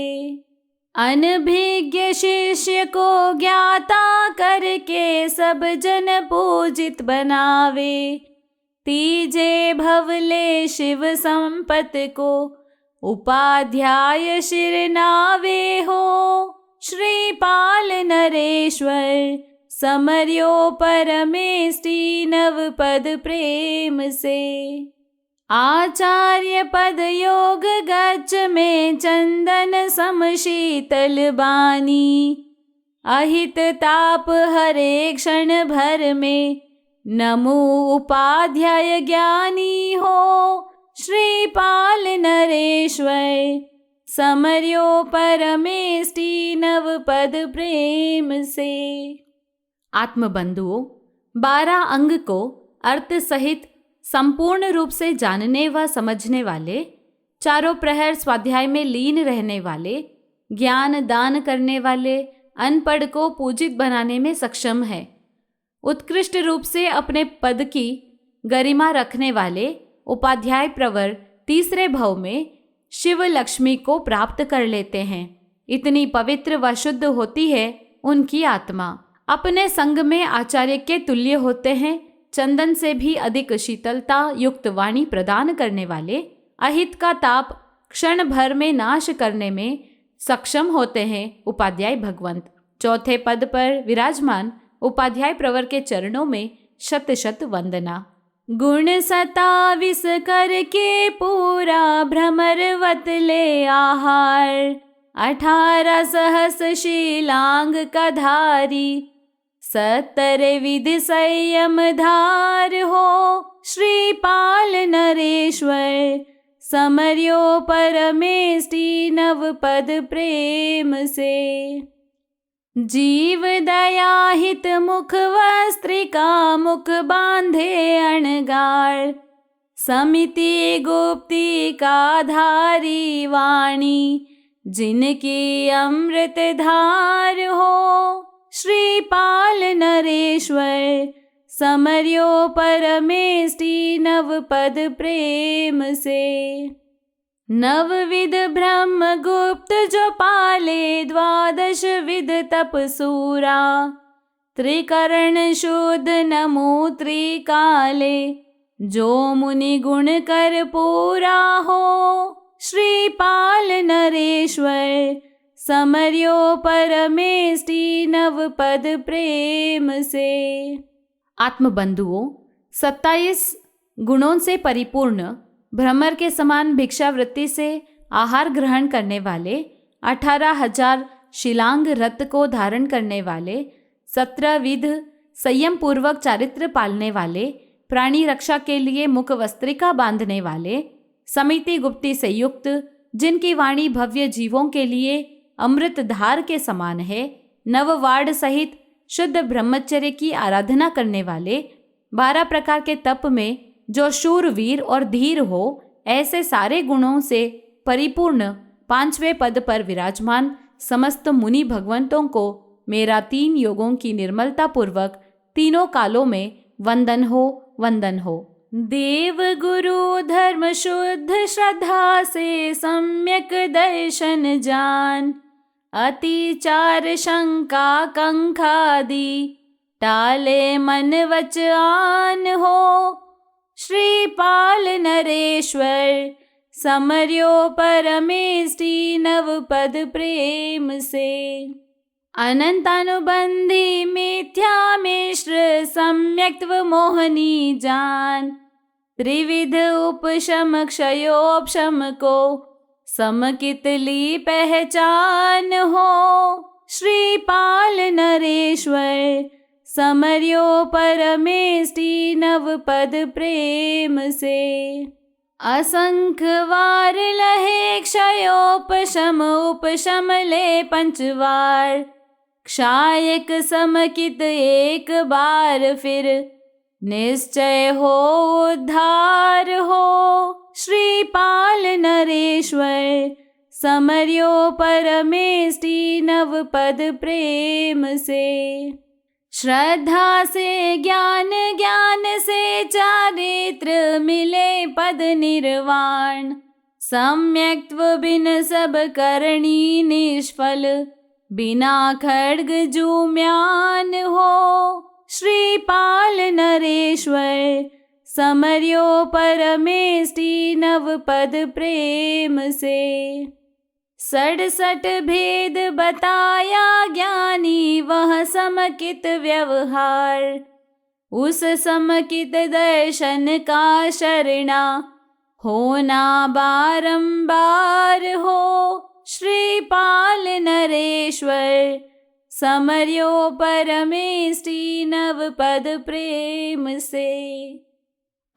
Speaker 1: अनभिज्ञ शिष्य को ज्ञाता करके, सब जन पूजित बनावे, तीजे भवले शिव संपत को, उपाध्याय शिरनावे हो। श्रीपाल नरेश्वर समर्यो परमेष्टि, नव पद प्रेम से। आचार्य पद योग गच्छ में, चंदन सम शीतल बानी, अहित ताप हरे क्षण भर में, नमो उपाध्याय ज्ञानी हो। श्रीपाल नरेश्वर समर्यो परमेष्टि, नव पद प्रेम से। आत्मबंधुओं, 12 अंग को अर्थ सहित संपूर्ण रूप से जानने व समझने वाले, चारों प्रहर स्वाध्याय में लीन रहने वाले, ज्ञान दान करने वाले, अनपढ़ को पूजित बनाने में सक्षम है, उत्कृष्ट रूप से अपने पद की गरिमा रखने वाले, उपाध्याय प्रवर तीसरे भव में शिव लक्ष्मी को प्राप्त कर लेते हैं। इतनी पवित्र व शुद्ध होती है उनकी आत्मा। अपने संग में आचार्य के तुल्य होते हैं, चंदन से भी अधिक शीतलता युक्त वाणी प्रदान करने वाले, अहित का ताप क्षण भर में नाश करने में सक्षम होते हैं उपाध्याय भगवंत। चौथे पद पर विराजमान उपाध्याय प्रवर के चरणों में शत शत वंदना। गुण 27 करके पूरा, भ्रमरवत ले आहार, 18 सहस शीलांग का धारी, 70 विधि संयम धार हो। श्रीपाल नरेश्वर समर्यो परमेष्टि, नव पद प्रेम से। जीव दया हित मुख वस्त्रिका, मुख बांधे अणगार, समिति गुप्ति का धारी वाणी, जिनकी अमृत धार हो। श्रीपाल नरेश्वर समर्यो परमेष्टि, नव पद प्रेम से। नवविध ब्रह्म गुप्त जो पाले, 12 विध तप सूरा, त्रिकरण शुद्ध नमो त्रिकाले, जो मुनि गुण कर पूरा हो। श्रीपाल नरेश्वर समर्यो परमेष्टि, नव पद प्रेम से। आत्मबंधुओं, 27 गुणों से परिपूर्ण, भ्रमर के समान भिक्षावृत्ति से आहार ग्रहण करने वाले, 18,000 शिलांग रथ को धारण करने वाले, 17 विध संयम पूर्वक चारित्र पालने वाले, प्राणी रक्षा के लिए मुख वस्त्रिका बांधने वाले, समिति गुप्ति से युक्त, जिनकी वाणी भव्य जीवों के लिए अमृत धार के समान है, नववाड़ सहित शुद्ध ब्रह्मचर्य की आराधना करने वाले, 12 प्रकार के तप में जो शूरवीर और धीर हो, ऐसे सारे गुणों से परिपूर्ण 5वें पद पर विराजमान समस्त मुनि भगवंतों को मेरा 3 योगों की निर्मलता पूर्वक तीनों कालों में वंदन हो, वंदन हो। देव गुरु धर्म शुद्ध श्रद्धा से सम्यक दर्शन जान, अतिचार शंका कंखादि टाले मन वच आन हो। श्रीपाल नरेश्वर समर्यो परमेष्टि नव पद प्रेम से। अनंतानुबंधी मिथ्या मिश्र सम्यक्त्व मोहनी जान, त्रिविध उपशम क्षयोपशम को समकित ली पहचान हो। श्रीपाल नरेश्वर समर्यो परमेष्टि नव पद प्रेम से। असंख वार लहे क्षयोपशम उपशम ले 5 बार, क्षायक समकित एक बार फिर निश्चय हो उद्धार हो। श्रीपाल नरेश्वर समर्यो परमेष्टि नव पद प्रेम से। श्रद्धा से ज्ञान, ज्ञान से चारित्र मिले पद निर्वाण, सम्यक्त्व बिन सब करणी निष्फल, बिना खड्ग जूम्यान हो। श्रीपाल नरेश्वर समर्यो परमेष्टि नव पद प्रेम से। 67 भेद बताया ज्ञानी वह समकित व्यवहार, उस समकित दर्शन का शरणा होना बारंबार हो। श्रीपाल नरेश्वर समर्यो परमेष्टि नव पद प्रेम से।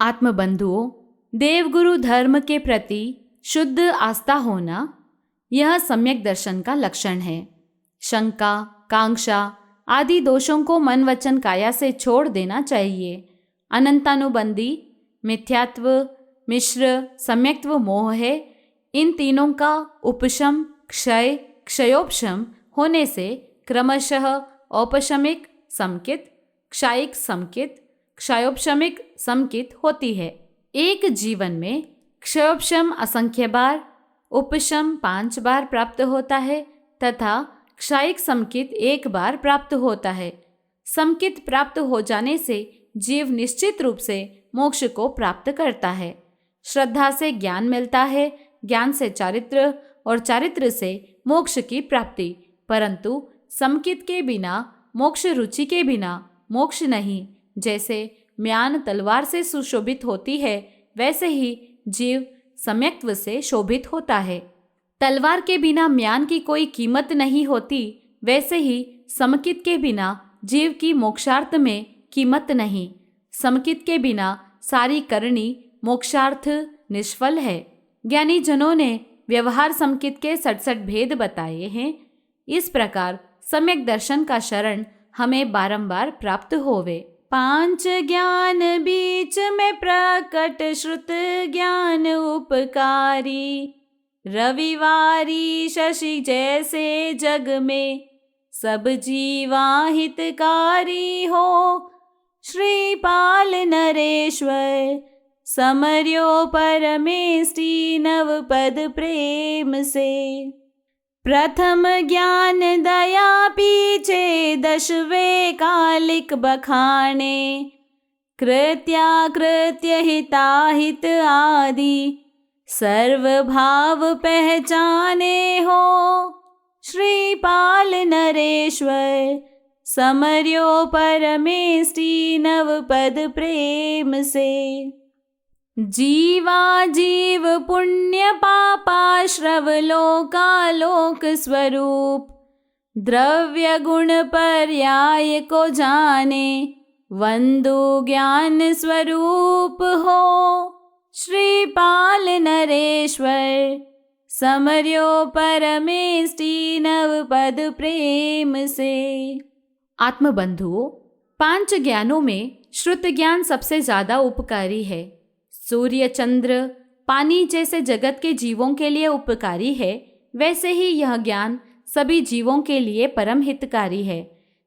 Speaker 1: आत्मबंधुओं, देवगुरु धर्म के प्रति शुद्ध आस्था होना यह सम्यक दर्शन का लक्षण है। शंका, कांक्षा आदि दोषों को मन वचन काया से छोड़ देना चाहिए। अनंतानुबंधी, मिथ्यात्व, मिश्र, सम्यक्त्व मोह है, इन तीनों का उपशम, क्षय, क्षयोपशम होने से क्रमशः औपशमिक समकित, क्षायिक समकित, क्षयोपशमिक समकित होती है। एक जीवन में क्षयोपशम असंख्य बार, उपशम 5 बार प्राप्त होता है तथा क्षायिक समकित 1 बार प्राप्त होता है। समकित प्राप्त हो जाने से जीव निश्चित रूप से मोक्ष को प्राप्त करता है। श्रद्धा से ज्ञान मिलता है, ज्ञान से चारित्र और चारित्र से मोक्ष की प्राप्ति, परंतु समकित के बिना, मोक्ष रुचि के बिना मोक्ष नहीं। जैसे म्यान तलवार से सुशोभित होती है, वैसे ही जीव सम्यक्त्व से शोभित होता है। तलवार के बिना म्यान की कोई कीमत नहीं होती, वैसे ही समकित के बिना जीव की मोक्षार्थ में कीमत नहीं। समकित के बिना सारी करणी मोक्षार्थ निष्फल है। ज्ञानी जनों ने व्यवहार समकित के 67 भेद बताए हैं। इस प्रकार सम्यक दर्शन का शरण हमें बारंबार प्राप्त होवे। 5 ज्ञान बीच में प्रकट, श्रुत ज्ञान उपकारी, रविवारी शशि जैसे जग में सब जीवा हितकारी हो। श्रीपाल नरेश्वर समर्यो परमेष्टि नव पद प्रेम से। प्रथम ज्ञान दया पीछे 10वें कालिक बखाने, कृत्याकृत्य हिताहित आदि सर्व भाव पहचाने हो। श्रीपाल नरेश्वर समर्यो परमेष्टि नव पद प्रेम से। जीवा जीव पुण्य पापाश्रव लोकालोक स्वरूप, द्रव्य गुण पर्याय को जाने वंदु ज्ञान स्वरूप हो। श्रीपाल नरेश्वर समर्यो परमेष्टि नव पद प्रेम से। आत्मबंधुओं, 5 ज्ञानों में श्रुत ज्ञान सबसे ज्यादा उपकारी है। सूर्य, चंद्र, पानी जैसे जगत के जीवों के लिए उपकारी है, वैसे ही यह ज्ञान सभी जीवों के लिए परम हितकारी है।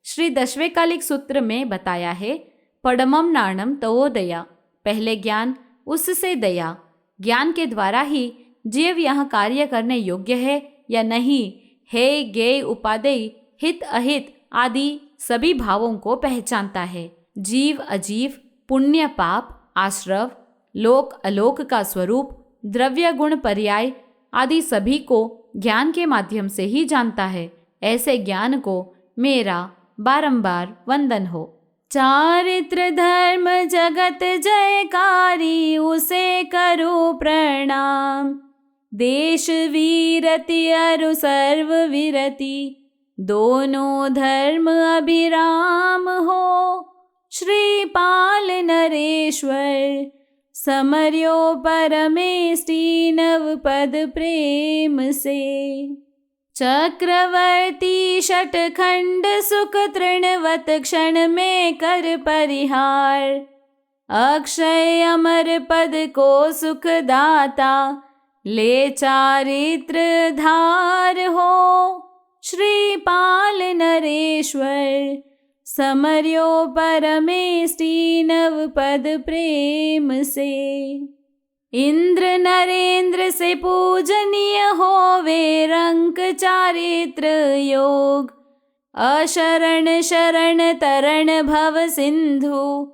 Speaker 1: श्री दशवेकालिक सूत्र में बताया है, पडमम नाणम तवो दया, पहले ज्ञान उससे दया। ज्ञान के द्वारा ही जीव यह कार्य करने योग्य है या नहीं, हे ज्ञेय उपादेय हित अहित आदि सभी भावों को पहचानता है। जीव अजीव, पुण्य पाप, आश्रव, लोक अलोक का स्वरूप, द्रव्य गुण पर्याय आदि सभी को ज्ञान के माध्यम से ही जानता है। ऐसे ज्ञान को मेरा बारंबार वंदन हो। चारित्र धर्म जगत जयकारी, उसे करो प्रणाम। देश वीरति अरु सर्व विरति, दोनों धर्म अभिराम हो। श्रीपाल नरेश्वर समर्यो परमेष्टि, नव पद प्रेम से। चक्रवर्ती षटखंड सुख तृणवत, क्षण में कर परिहार। अक्षय अमर पद को सुख दाता, ले चारित्र धार हो। श्रीपाल नरेश्वर समर्यो परमेष्टि, नव पद प्रेम से। इंद्र नरेंद्र से पूजनीय होवे, रंक चारित्र योग। अशरण शरण तरण भव सिंधु,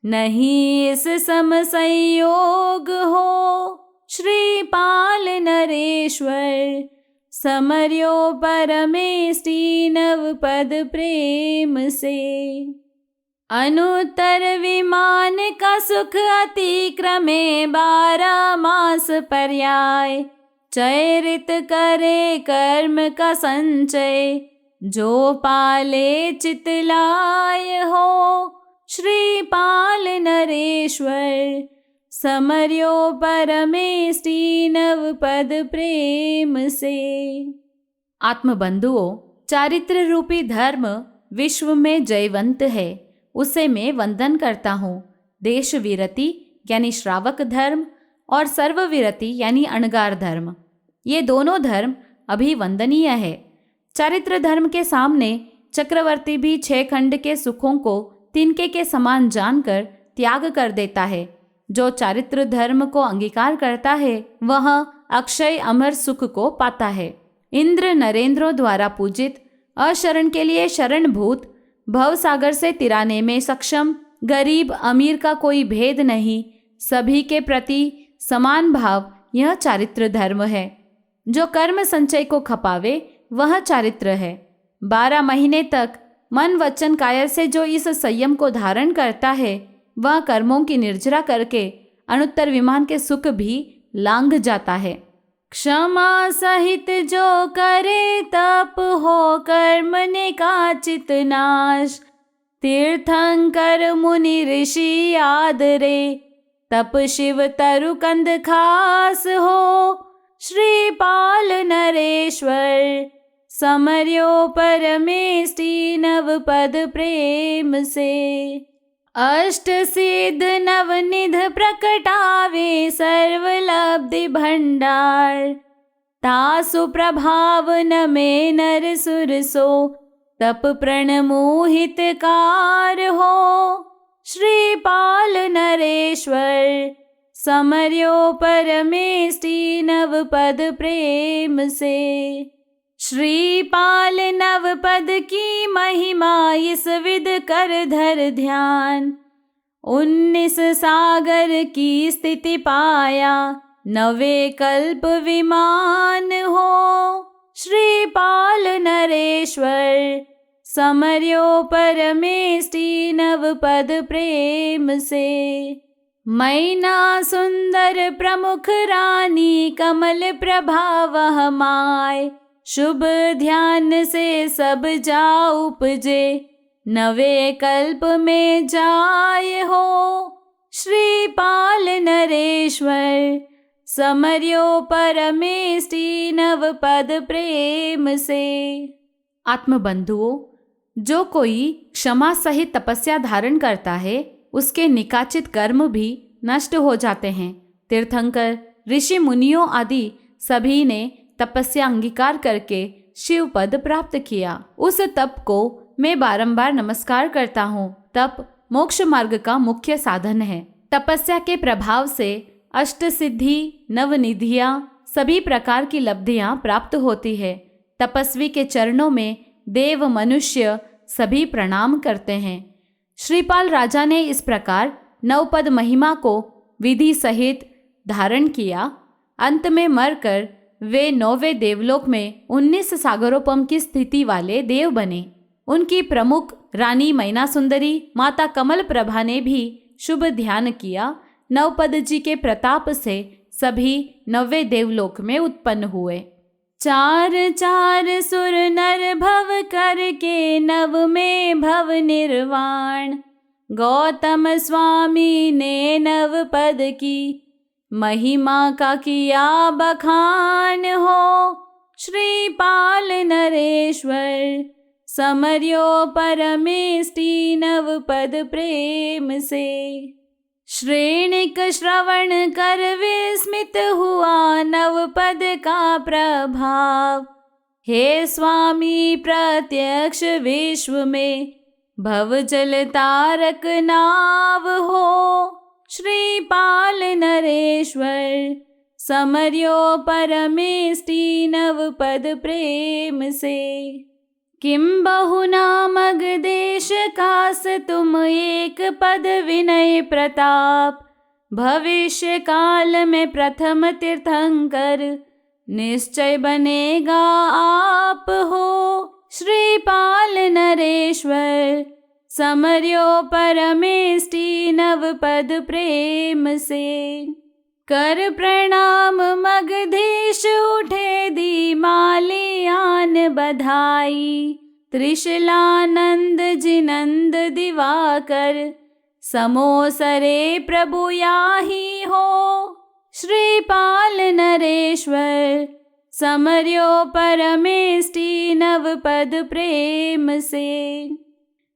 Speaker 1: नहीं इस सम संयोग हो। श्रीपाल नरेश्वर समर्यो परमेष्टि, नव पद प्रेम से। अनुत्तर विमान का सुख अतिक्रमे, 12 मास पर्याय। चरित करे कर्म का संचय, जो पाले चितलाय हो। श्रीपाल नरेश्वर समर्यो परमेष्टि, नव पद प्रेम से। आत्मबंधुओं, चारित्र रूपी धर्म विश्व में जयवंत है, उसे मैं वंदन करता हूँ। देश विरति यानी श्रावक धर्म और सर्वविरति यानी अणगार धर्म, ये दोनों धर्म अभिवंदनीय है। चारित्र धर्म के सामने चक्रवर्ती भी 6 खंड के सुखों को तिनके के समान जानकर त्याग कर देता है। जो चारित्र धर्म को अंगीकार करता है, वह अक्षय अमर सुख को पाता है। इंद्र नरेंद्रों द्वारा पूजित, अशरण के लिए शरणभूत, भवसागर से तिराने में सक्षम, गरीब अमीर का कोई भेद नहीं, सभी के प्रति समान भाव, यह चारित्र धर्म है। जो कर्म संचय को खपावे, वह चारित्र है। 12 महीने तक मन वचन काया से जो इस संयम को धारण करता है, वह कर्मों की निर्जरा करके अनुत्तर विमान के सुख भी लांघ जाता है। क्षमा सहित जो करे तप, हो कर्म निकाचित नाश। तीर्थंकर मुनि ऋषि आदरे, तप शिव तरु कंद खास हो। श्रीपाल नरेश्वर समर्यो परमेष्टि, नव पद प्रेम से। अष्ट सिद्ध नवनिध प्रकटावे, सर्वलब्धि भंडार। तासु प्रभाव नमे नर सुर सो, तप प्रण मोहितकार हो। श्रीपाल नरेश्वर समर्यो परमेष्टि, नव पद प्रेम से। श्रीपाल नव पद की महिमा, इस विद कर धर ध्यान। 19 सागर की स्थिति पाया, 9वें कल्प विमान हो। श्रीपाल नरेश्वर समर्यो परमेष्टि, नव पद प्रेम से। मैना सुंदर प्रमुख रानी, कमल प्रभा वह माय। शुभ ध्यान से सब जा उपजे, 9वें कल्प में जाय हो। श्रीपाल नरेश्वर समर्यो परमेष्टि, नव पद प्रेम से। आत्मबंधुओं, जो कोई क्षमा सहित तपस्या धारण करता है, उसके निकाचित कर्म भी नष्ट हो जाते हैं। तीर्थंकर ऋषि मुनियों आदि सभी ने तपस्या अंगीकार करके शिव पद प्राप्त किया। उस तप को मैं बारंबार नमस्कार करता हूँ। तप मोक्ष मार्ग का मुख्य साधन है। तपस्या के प्रभाव से अष्ट सिद्धि, नवनिधियाँ, सभी प्रकार की लब्धियाँ प्राप्त होती है। तपस्वी के चरणों में देव मनुष्य सभी प्रणाम करते हैं। श्रीपाल राजा ने इस प्रकार नवपद महिमा को विधि सहित धारण किया। अंत में मरकर वे 9वें देवलोक में 19 सागरोपम की स्थिति वाले देव बने। उनकी प्रमुख रानी मैना सुंदरी माता कमल प्रभा ने भी शुभ ध्यान किया। नवपद जी के प्रताप से सभी 9वें देवलोक में उत्पन्न हुए। चार चार सुर नर भव करके नव में भव निर्वाण, गौतम स्वामी ने नव पद की महिमा का किया बखान हो। श्रीपाल नरेश्वर समर्यो परमेष्टि नव पद प्रेम से। श्रेणिक श्रवण कर विस्मित हुआ नव पद का प्रभाव, हे स्वामी प्रत्यक्ष विश्व में भव जल तारक नाव हो। श्रीपाल नरेश्वर समर्यो परमेष्टि नव पद प्रेम से। किम बहुना मग देश कास तुम एक पद विनय प्रताप, भविष्य काल में प्रथम तीर्थंकर निश्चय बनेगा आप हो। श्रीपाल नरेश्वर समर्यो परमेष्टि नव पद प्रेम से। कर प्रणाम मगधीश उठे दी मालियान बधाई, त्रिशलानंद जिनंद दिवाकर समोसरे प्रभु याही हो। श्रीपाल नरेश्वर समर्यो परमेष्टि नव पद प्रेम से।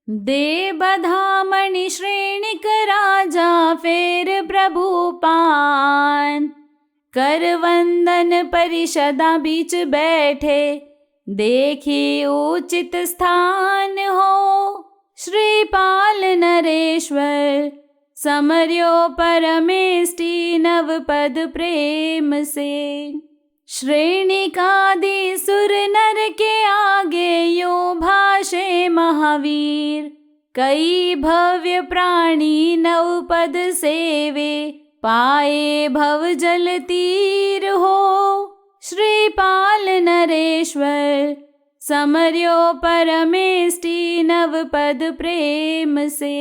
Speaker 1: दे बधामणि श्रेणिक राजा फेर प्रभु पान, कर वंदन परिषदा बीच बैठे देखी उचित स्थान हो। श्रीपाल नरेश्वर समर्यो परमेष्टि नव पद प्रेम से। श्रेणिकादि सुर नर के आगे यो भाषे महावीर, कई भव्य प्राणी नव पद सेवे पाए भव जल तीर हो। श्रीपाल नरेश्वर समर्यो परमेष्टि नव पद प्रेम से।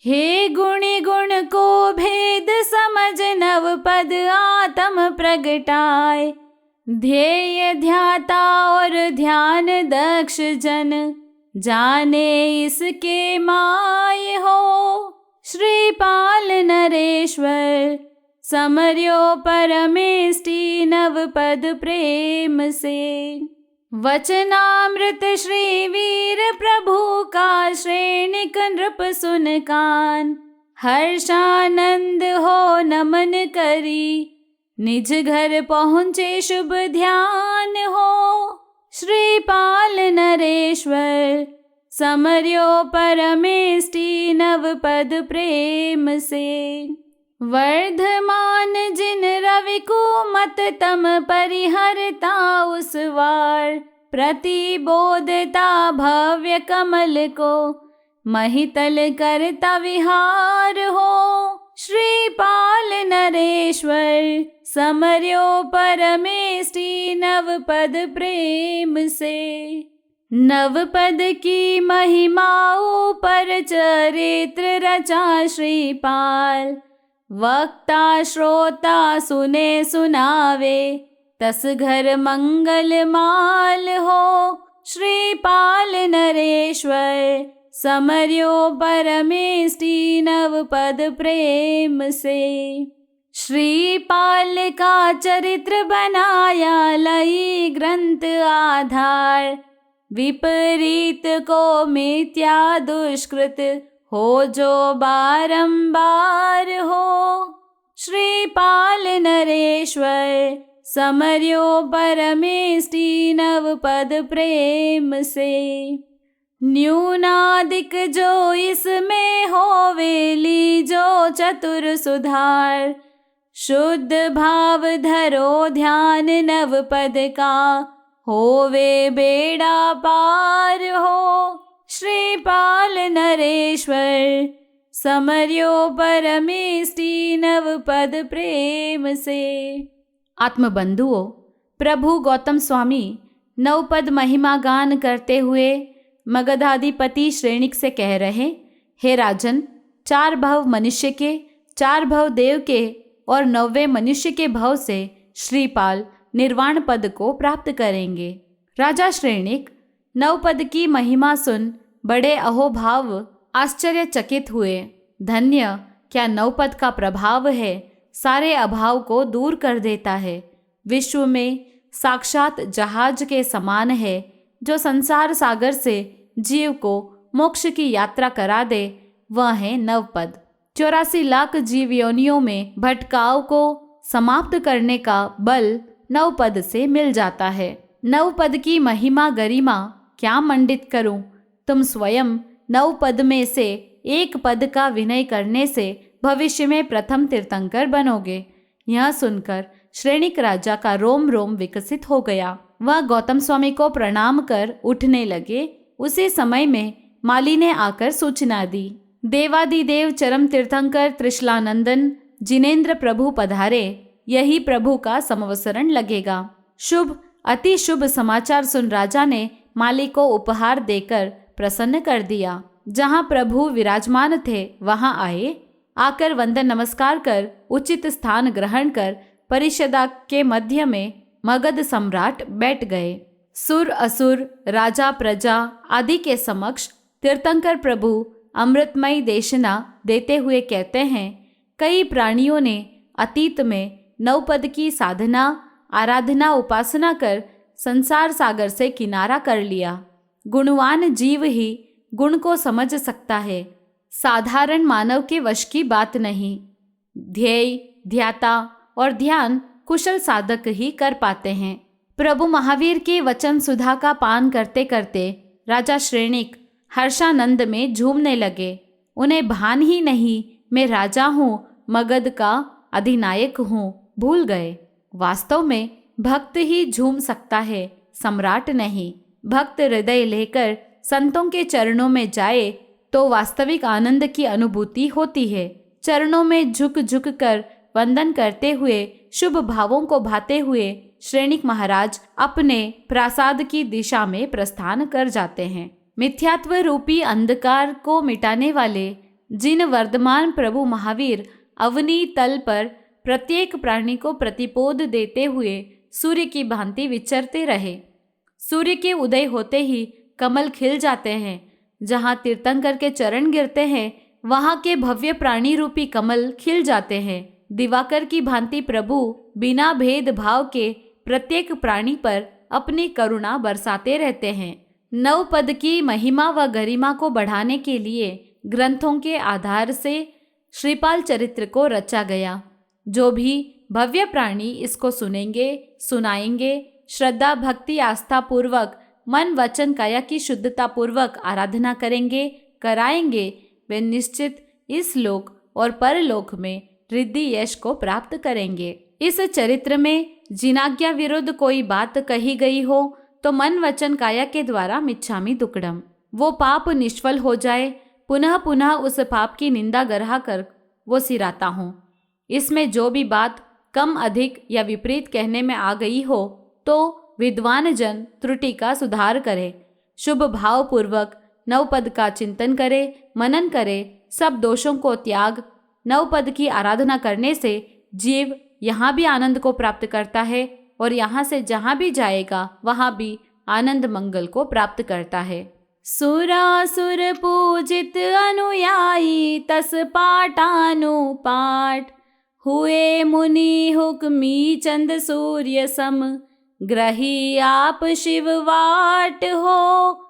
Speaker 1: हे गुणी गुण को भेद समझ नव पद आत्म प्रगटाए, ध्येय ध्याता और ध्यान दक्ष जन जाने इसके माय हो। श्रीपाल नरेश्वर समर्यो परमेष्टि नव पद प्रेम से। वचनामृत श्री वीर प्रभु का श्रेणिक नृप सुन कान, हर्षानंद हो नमन करी निज घर पहुँचे शुभ ध्यान हो। श्रीपाल नरेश्वर समर्यो परमेष्टि नव पद प्रेम से। वर्धमान जिन रवि कुमत तम परिहरता उस वार, प्रतिबोधता भव्य कमल को महितल करता विहार हो। श्रीपाल नरेश्वर समर्यो परमेष्टि नव पद प्रेम से। नव पद की महिमा ऊपर चरित्र रचा श्रीपाल, वक्ता श्रोता सुने सुनावे तस घर मंगल माल हो। श्रीपाल नरेश्वर समर्यो परमेष्टि नव पद प्रेम से। श्रीपाल का चरित्र बनाया लई ग्रंथ आधार, विपरीत को मिथ्या दुष्कृत हो जो बारंबार हो। श्रीपाल नरेश्वर समर्यो परमेष्टि नव पद प्रेम से। न्यूनादिक जो इसमें होवे लीजो चतुर सुधार। शुद्ध भाव धरो ध्यान नव पद का होवे बेड़ा पार हो। श्रीपाल नरेश्वर समर्यो परमेष्टि नव पद प्रेम से। आत्मबंधुओं, प्रभु गौतम स्वामी नवपद महिमा गान करते हुए मगधाधिपति श्रेणिक से कह रहे, हे राजन, 4 भव मनुष्य के, 4 भव देव के और 9वें मनुष्य के भव से श्रीपाल निर्वाण पद को प्राप्त करेंगे। राजा श्रेणिक नवपद की महिमा सुन बड़े अहोभाव आश्चर्यचकित हुए। धन्य, क्या नवपद का प्रभाव है, सारे अभाव को दूर कर देता है। विश्व में साक्षात जहाज के समान है जो संसार सागर से जीव को मोक्ष की यात्रा करा दे, वह है नवपद। 84 लाख जीव योनियों में भटकाव को समाप्त करने का बल नवपद से मिल जाता है। नवपद की महिमा गरिमा क्या मंडित करूं, तुम स्वयं नवपद में से एक पद का विनय करने से भविष्य में प्रथम तीर्थंकर बनोगे। यह सुनकर श्रेणिक राजा का रोम रोम विकसित हो गया। वह गौतम स्वामी को प्रणाम कर उठने लगे। उसी समय में माली ने आकर सूचना दी, देवादिदेव चरम तीर्थंकर त्रिशलानंदन जिनेन्द्र प्रभु पधारे, यही प्रभु का समवसरण लगेगा। शुभ अति शुभ समाचार सुन राजा ने माली को उपहार देकर प्रसन्न कर दिया। जहाँ प्रभु विराजमान थे वहां आए। आकर वंदन नमस्कार कर उचित स्थान ग्रहण कर परिषदा के मध्य में मगध सम्राट बैठ गए। सुर असुर राजा प्रजा आदि के समक्ष तीर्थंकर प्रभु अमृतमयी देशना देते हुए कहते हैं, कई प्राणियों ने अतीत में नवपद की साधना आराधना उपासना कर संसार सागर से किनारा कर लिया। गुणवान जीव ही गुण को समझ सकता है, साधारण मानव के वश की बात नहीं। ध्येय ध्याता और ध्यान कुशल साधक ही कर पाते हैं। प्रभु महावीर के वचन सुधा का पान करते करते राजा श्रेणिक हर्षानंद में झूमने लगे। उन्हें भान ही नहीं मैं राजा हूँ, मगध का अधिनायक हूँ, भूल गए। वास्तव में भक्त ही झूम सकता है, सम्राट नहीं। भक्त हृदय लेकर संतों के चरणों में जाए तो वास्तविक आनंद की अनुभूति होती है। चरणों में झुक झुक कर वंदन करते हुए शुभ भावों को भाते हुए श्रेणिक महाराज अपने प्रासाद की दिशा में प्रस्थान कर जाते हैं। मिथ्यात्व रूपी अंधकार को मिटाने वाले जिन वर्धमान प्रभु महावीर अवनी तल पर प्रत्येक प्राणी को प्रतिपोध देते हुए सूर्य की भांति विचरते रहे। सूर्य के उदय होते ही कमल खिल जाते हैं। जहाँ तीर्थंकर के चरण गिरते हैं वहाँ के भव्य प्राणी रूपी कमल खिल जाते हैं। दिवाकर की भांति प्रभु बिना भेदभाव के प्रत्येक प्राणी पर अपनी करुणा बरसाते रहते हैं। नवपद की महिमा व गरिमा को बढ़ाने के लिए ग्रंथों के आधार से श्रीपाल चरित्र को रचा गया। जो भी भव्य प्राणी इसको सुनेंगे सुनाएंगे, श्रद्धा भक्ति आस्था पूर्वक मन वचन काया की शुद्धता पूर्वक आराधना करेंगे कराएंगे, वे निश्चित इस लोक और परलोक में रिद्धि यश को प्राप्त करेंगे। इस चरित्र में जिनाज्ञा विरुद्ध कोई बात कही गई हो तो मन वचन काया के द्वारा मिच्छामि दुक्कडम, वो पाप निष्फल हो जाए। पुनः पुनः उस पाप की निंदा गरहा कर वो सिराता हूँ। इसमें जो भी बात कम अधिक या विपरीत कहने में आ गई हो तो विद्वान जन त्रुटि का सुधार करे, शुभ भाव पूर्वक नवपद का चिंतन करे, मनन करे, सब दोषों को त्याग नवपद की आराधना करने से जीव यहाँ भी आनंद को प्राप्त करता है और यहाँ से जहाँ भी जाएगा वहाँ भी आनंद मंगल को प्राप्त करता है। सुरासुर पूजित अनुयायी तस पाठानुपाठ, हुए मुनि हुक्मी चंद सूर्य सम, ग्रही आप शिव वाट हो।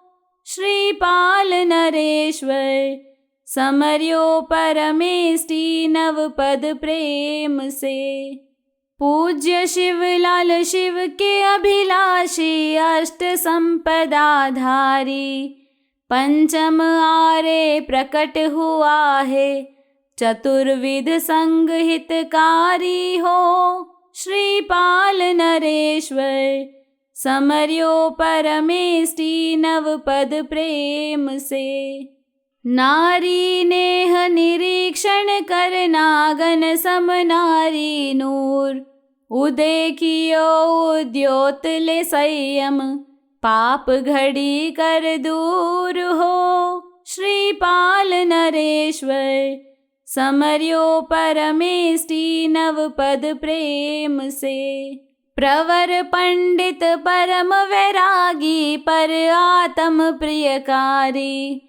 Speaker 1: श्रीपाल नरेश्वर समर्यो परमेष्टि नवपद प्रेम से। पूज्य शिवलाल शिव के अभिलाषी, अष्ट संपदाधारी, पंचम आरे प्रकट हुआ है, चतुर्विध संग हितकारी हो। श्रीपाल नरेश्वर समर्यो परमेष्टि, नवपद प्रेम से। नारी नेह निरीक्षण करना, गन सम नारी नूर, उदय कियो उद्योत ले संयम, पाप घड़ी कर दूर हो। श्रीपाल नरेश्वर समर्यो परमेष्टि, नवपद प्रेम से। प्रवर पंडित परम वैरागी, पर आत्म प्रियकारी,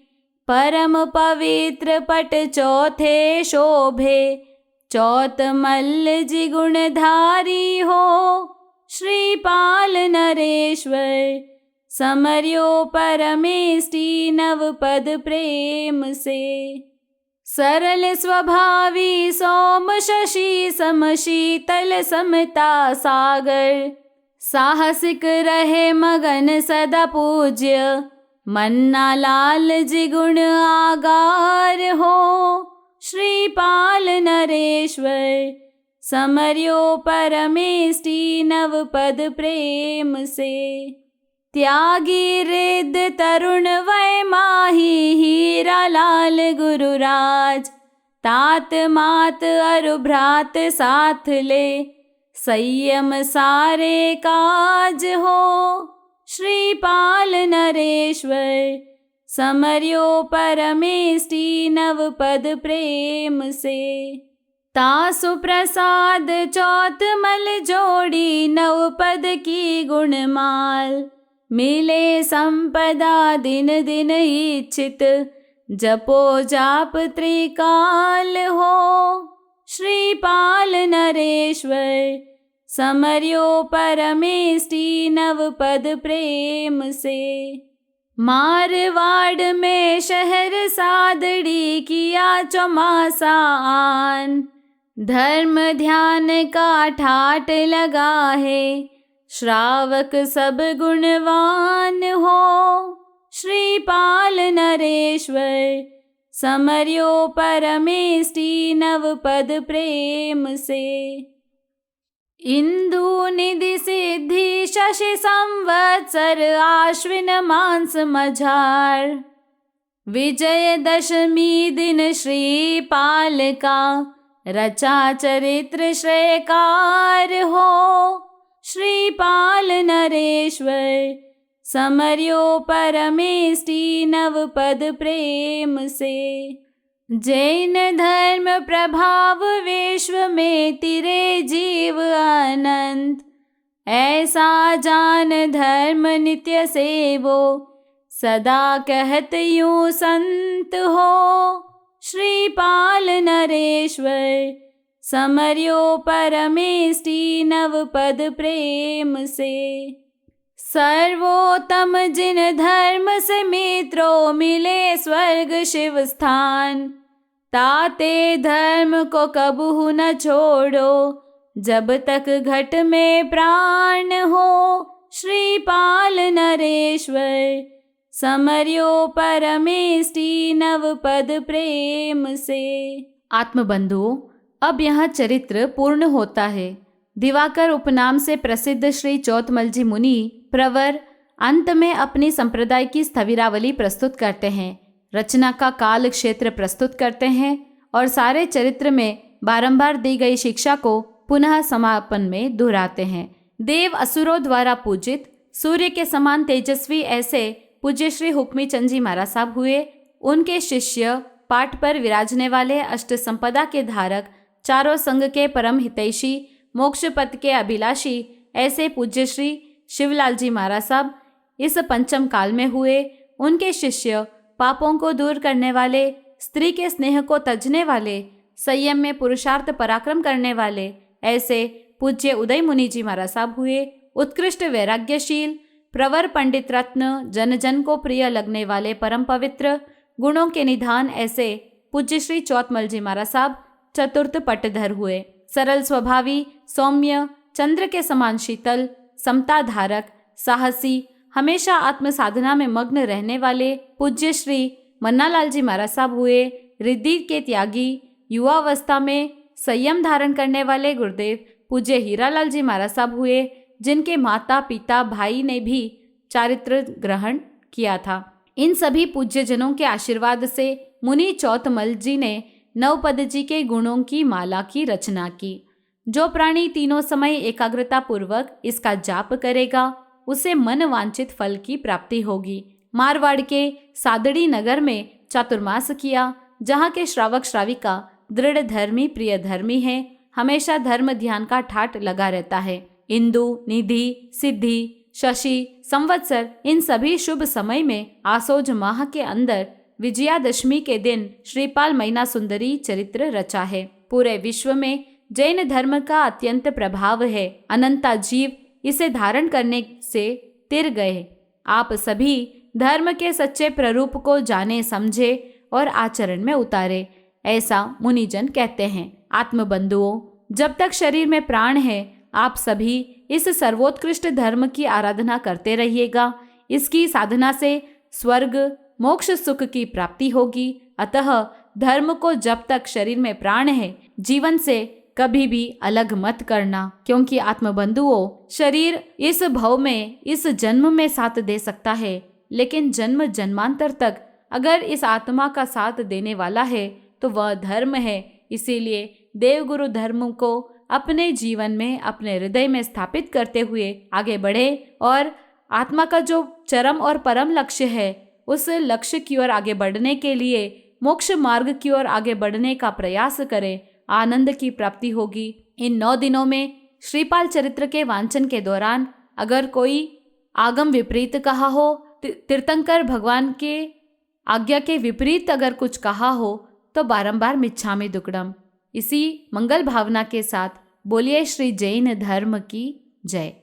Speaker 1: परम पवित्र पट चौथे शोभे, चौथ मल्ल जिगुणधारी हो। श्रीपाल नरेश्वर समर्यो परमेष्टि, नवपद प्रेम से। सरल स्वभावी सोम शशि सम, शीतल समता सागर, साहसिक रहे मगन सदा पूज्य, मन्ना लाल जिगुण आगार हो। श्रीपाल नरेश्वर समर्यो परमेष्टि, नवपद प्रेम से। त्यागी रिद्ध तरुण वै माही, हीरा लाल गुरुराज, तात मात अरु भ्रात साथ ले, संयम सारे काज हो। श्रीपाल नरेश्वर समर्यो परमेष्टि, नवपद प्रेम से। तासु प्रसाद चौथ मल जोड़ी, नवपद की गुणमाल, मिले संपदा दिन दिन इच्छित, जपो जाप त्रिकाल हो। श्रीपाल नरेश्वर समर्यो परमेष्टि, नवपद प्रेम से। मारवाड़ में शहर सादड़ी, किया चौमासा आन, धर्म ध्यान का ठाट लगा है, श्रावक सब गुणवान हो। श्रीपाल नरेश्वर समर्यो परमेष्टि, नवपद प्रेम से। इंदु निधि सिद्धि शशि संवत्सर, आश्विन मास मझार, विजय दशमी दिन श्रीपाल का, रचा चरित्र श्रेयकार हो। श्रीपाल नरेश्वर समर्यो परमेष्टि, नवपद प्रेम से। जैन धर्म प्रभाव विश्व में, तिरे जीव अनंत, ऐसा जान धर्म नित्य सेवो, सदा कहत यूं संत हो। श्रीपाल नरेश्वर समर्यो परमेष्टि, नवपद प्रेम से। सर्वोत्तम जिन धर्म से मित्रों, मिले स्वर्ग शिव स्थान, ताते धर्म को कबहु न छोड़ो, जब तक घट में प्राण हो। श्रीपाल नरेश्वर समर्यो परमेष्टि, नवपद प्रेम से। आत्मबंधुओं, अब यह चरित्र पूर्ण होता है। दिवाकर उपनाम से प्रसिद्ध श्री चौथमलजी मुनि प्रवर अंत में अपनी संप्रदाय की स्थविरावली प्रस्तुत करते हैं, रचना का काल क्षेत्र प्रस्तुत करते हैं और सारे चरित्र में बारंबार दी गई शिक्षा को पुनः समापन में दोहराते हैं। देव असुरों द्वारा पूजित सूर्य के समान तेजस्वी ऐसे पूज्य श्री हुक्मी चंद जी महाराज साहब हुए। उनके शिष्य पाठ पर विराजने वाले अष्ट संपदा के धारक, चारों संघ के परम हितैषी, मोक्ष पथ के अभिलाषी ऐसे पूज्य श्री शिवलाल जी महाराज साहब इस पंचम काल में हुए। उनके शिष्य पापों को दूर करने वाले, स्त्री के स्नेह को तजने वाले, संयम में पुरुषार्थ पराक्रम करने वाले ऐसे पूज्य उदय मुनि जी महाराज साहब हुए। उत्कृष्ट वैराग्यशील, प्रवर पंडित रत्न, जन जन को प्रिय लगने वाले परम पवित्र, गुणों के निधान ऐसे पूज्य श्री चौथमल जी महाराज साहब चतुर्थ पटधर हुए। सरल स्वभावी, सौम्य, चंद्र के समान शीतल, समता धारक, साहसी, हमेशा आत्म साधना में मग्न रहने वाले पूज्य श्री मन्नालाल जी महाराज साहब हुए। रिद्धि के त्यागी, युवावस्था में संयम धारण करने वाले गुरुदेव पूज्य हीरालाल जी महाराज साहब हुए, जिनके माता पिता भाई ने भी चारित्र ग्रहण किया था। इन सभी पूज्य जनों के आशीर्वाद से मुनि चौतमल जी ने नवपद जी के गुणों की माला की रचना की। जो प्राणी तीनों समय एकाग्रता पूर्वक इसका जाप करेगा उसे मन वांछित फल की प्राप्ति होगी। मारवाड़ के सादड़ी नगर में चातुर्मास किया, जहाँ के श्रावक श्राविका दृढ़ धर्मी प्रिय धर्मी है, हमेशा धर्म ध्यान का ठाट लगा रहता है। इंदु, निधि, सिद्धि, शशि, संवत्सर इन सभी शुभ समय में आसोज माह के अंदर विजयादशमी के दिन श्रीपाल मैना सुंदरी चरित्र रचा है। पूरे विश्व में जैन धर्म का अत्यंत प्रभाव है। अनंता जीव इसे धारण करने से तिर गए। आप सभी धर्म के सच्चे प्ररूप को जाने समझे और आचरण में उतारे, ऐसा मुनिजन कहते हैं। आत्मबंधुओं, जब तक शरीर में प्राण है आप सभी इस सर्वोत्कृष्ट धर्म की आराधना करते रहिएगा। इसकी साधना से स्वर्ग मोक्ष सुख की प्राप्ति होगी। अतः धर्म को जब तक शरीर में प्राण है जीवन से कभी भी अलग मत करना, क्योंकि आत्मबंधुओं, शरीर इस भव में इस जन्म में साथ दे सकता है, लेकिन जन्म जन्मांतर तक अगर इस आत्मा का साथ देने वाला है तो वह धर्म है। इसीलिए देवगुरु धर्म को अपने जीवन में अपने हृदय में स्थापित करते हुए आगे बढ़े और आत्मा का जो चरम और परम लक्ष्य है उस लक्ष्य की ओर आगे बढ़ने के लिए मोक्ष मार्ग की ओर आगे बढ़ने का प्रयास करें। आनंद की प्राप्ति होगी। इन 9 दिनों में श्रीपाल चरित्र के वांचन के दौरान अगर कोई आगम विपरीत कहा हो, तीर्थंकर भगवान के आज्ञा के विपरीत अगर कुछ कहा हो तो बारंबार मिच्छामि दुक्कडम। इसी मंगल भावना के साथ बोलिए श्री जैन धर्म की जय।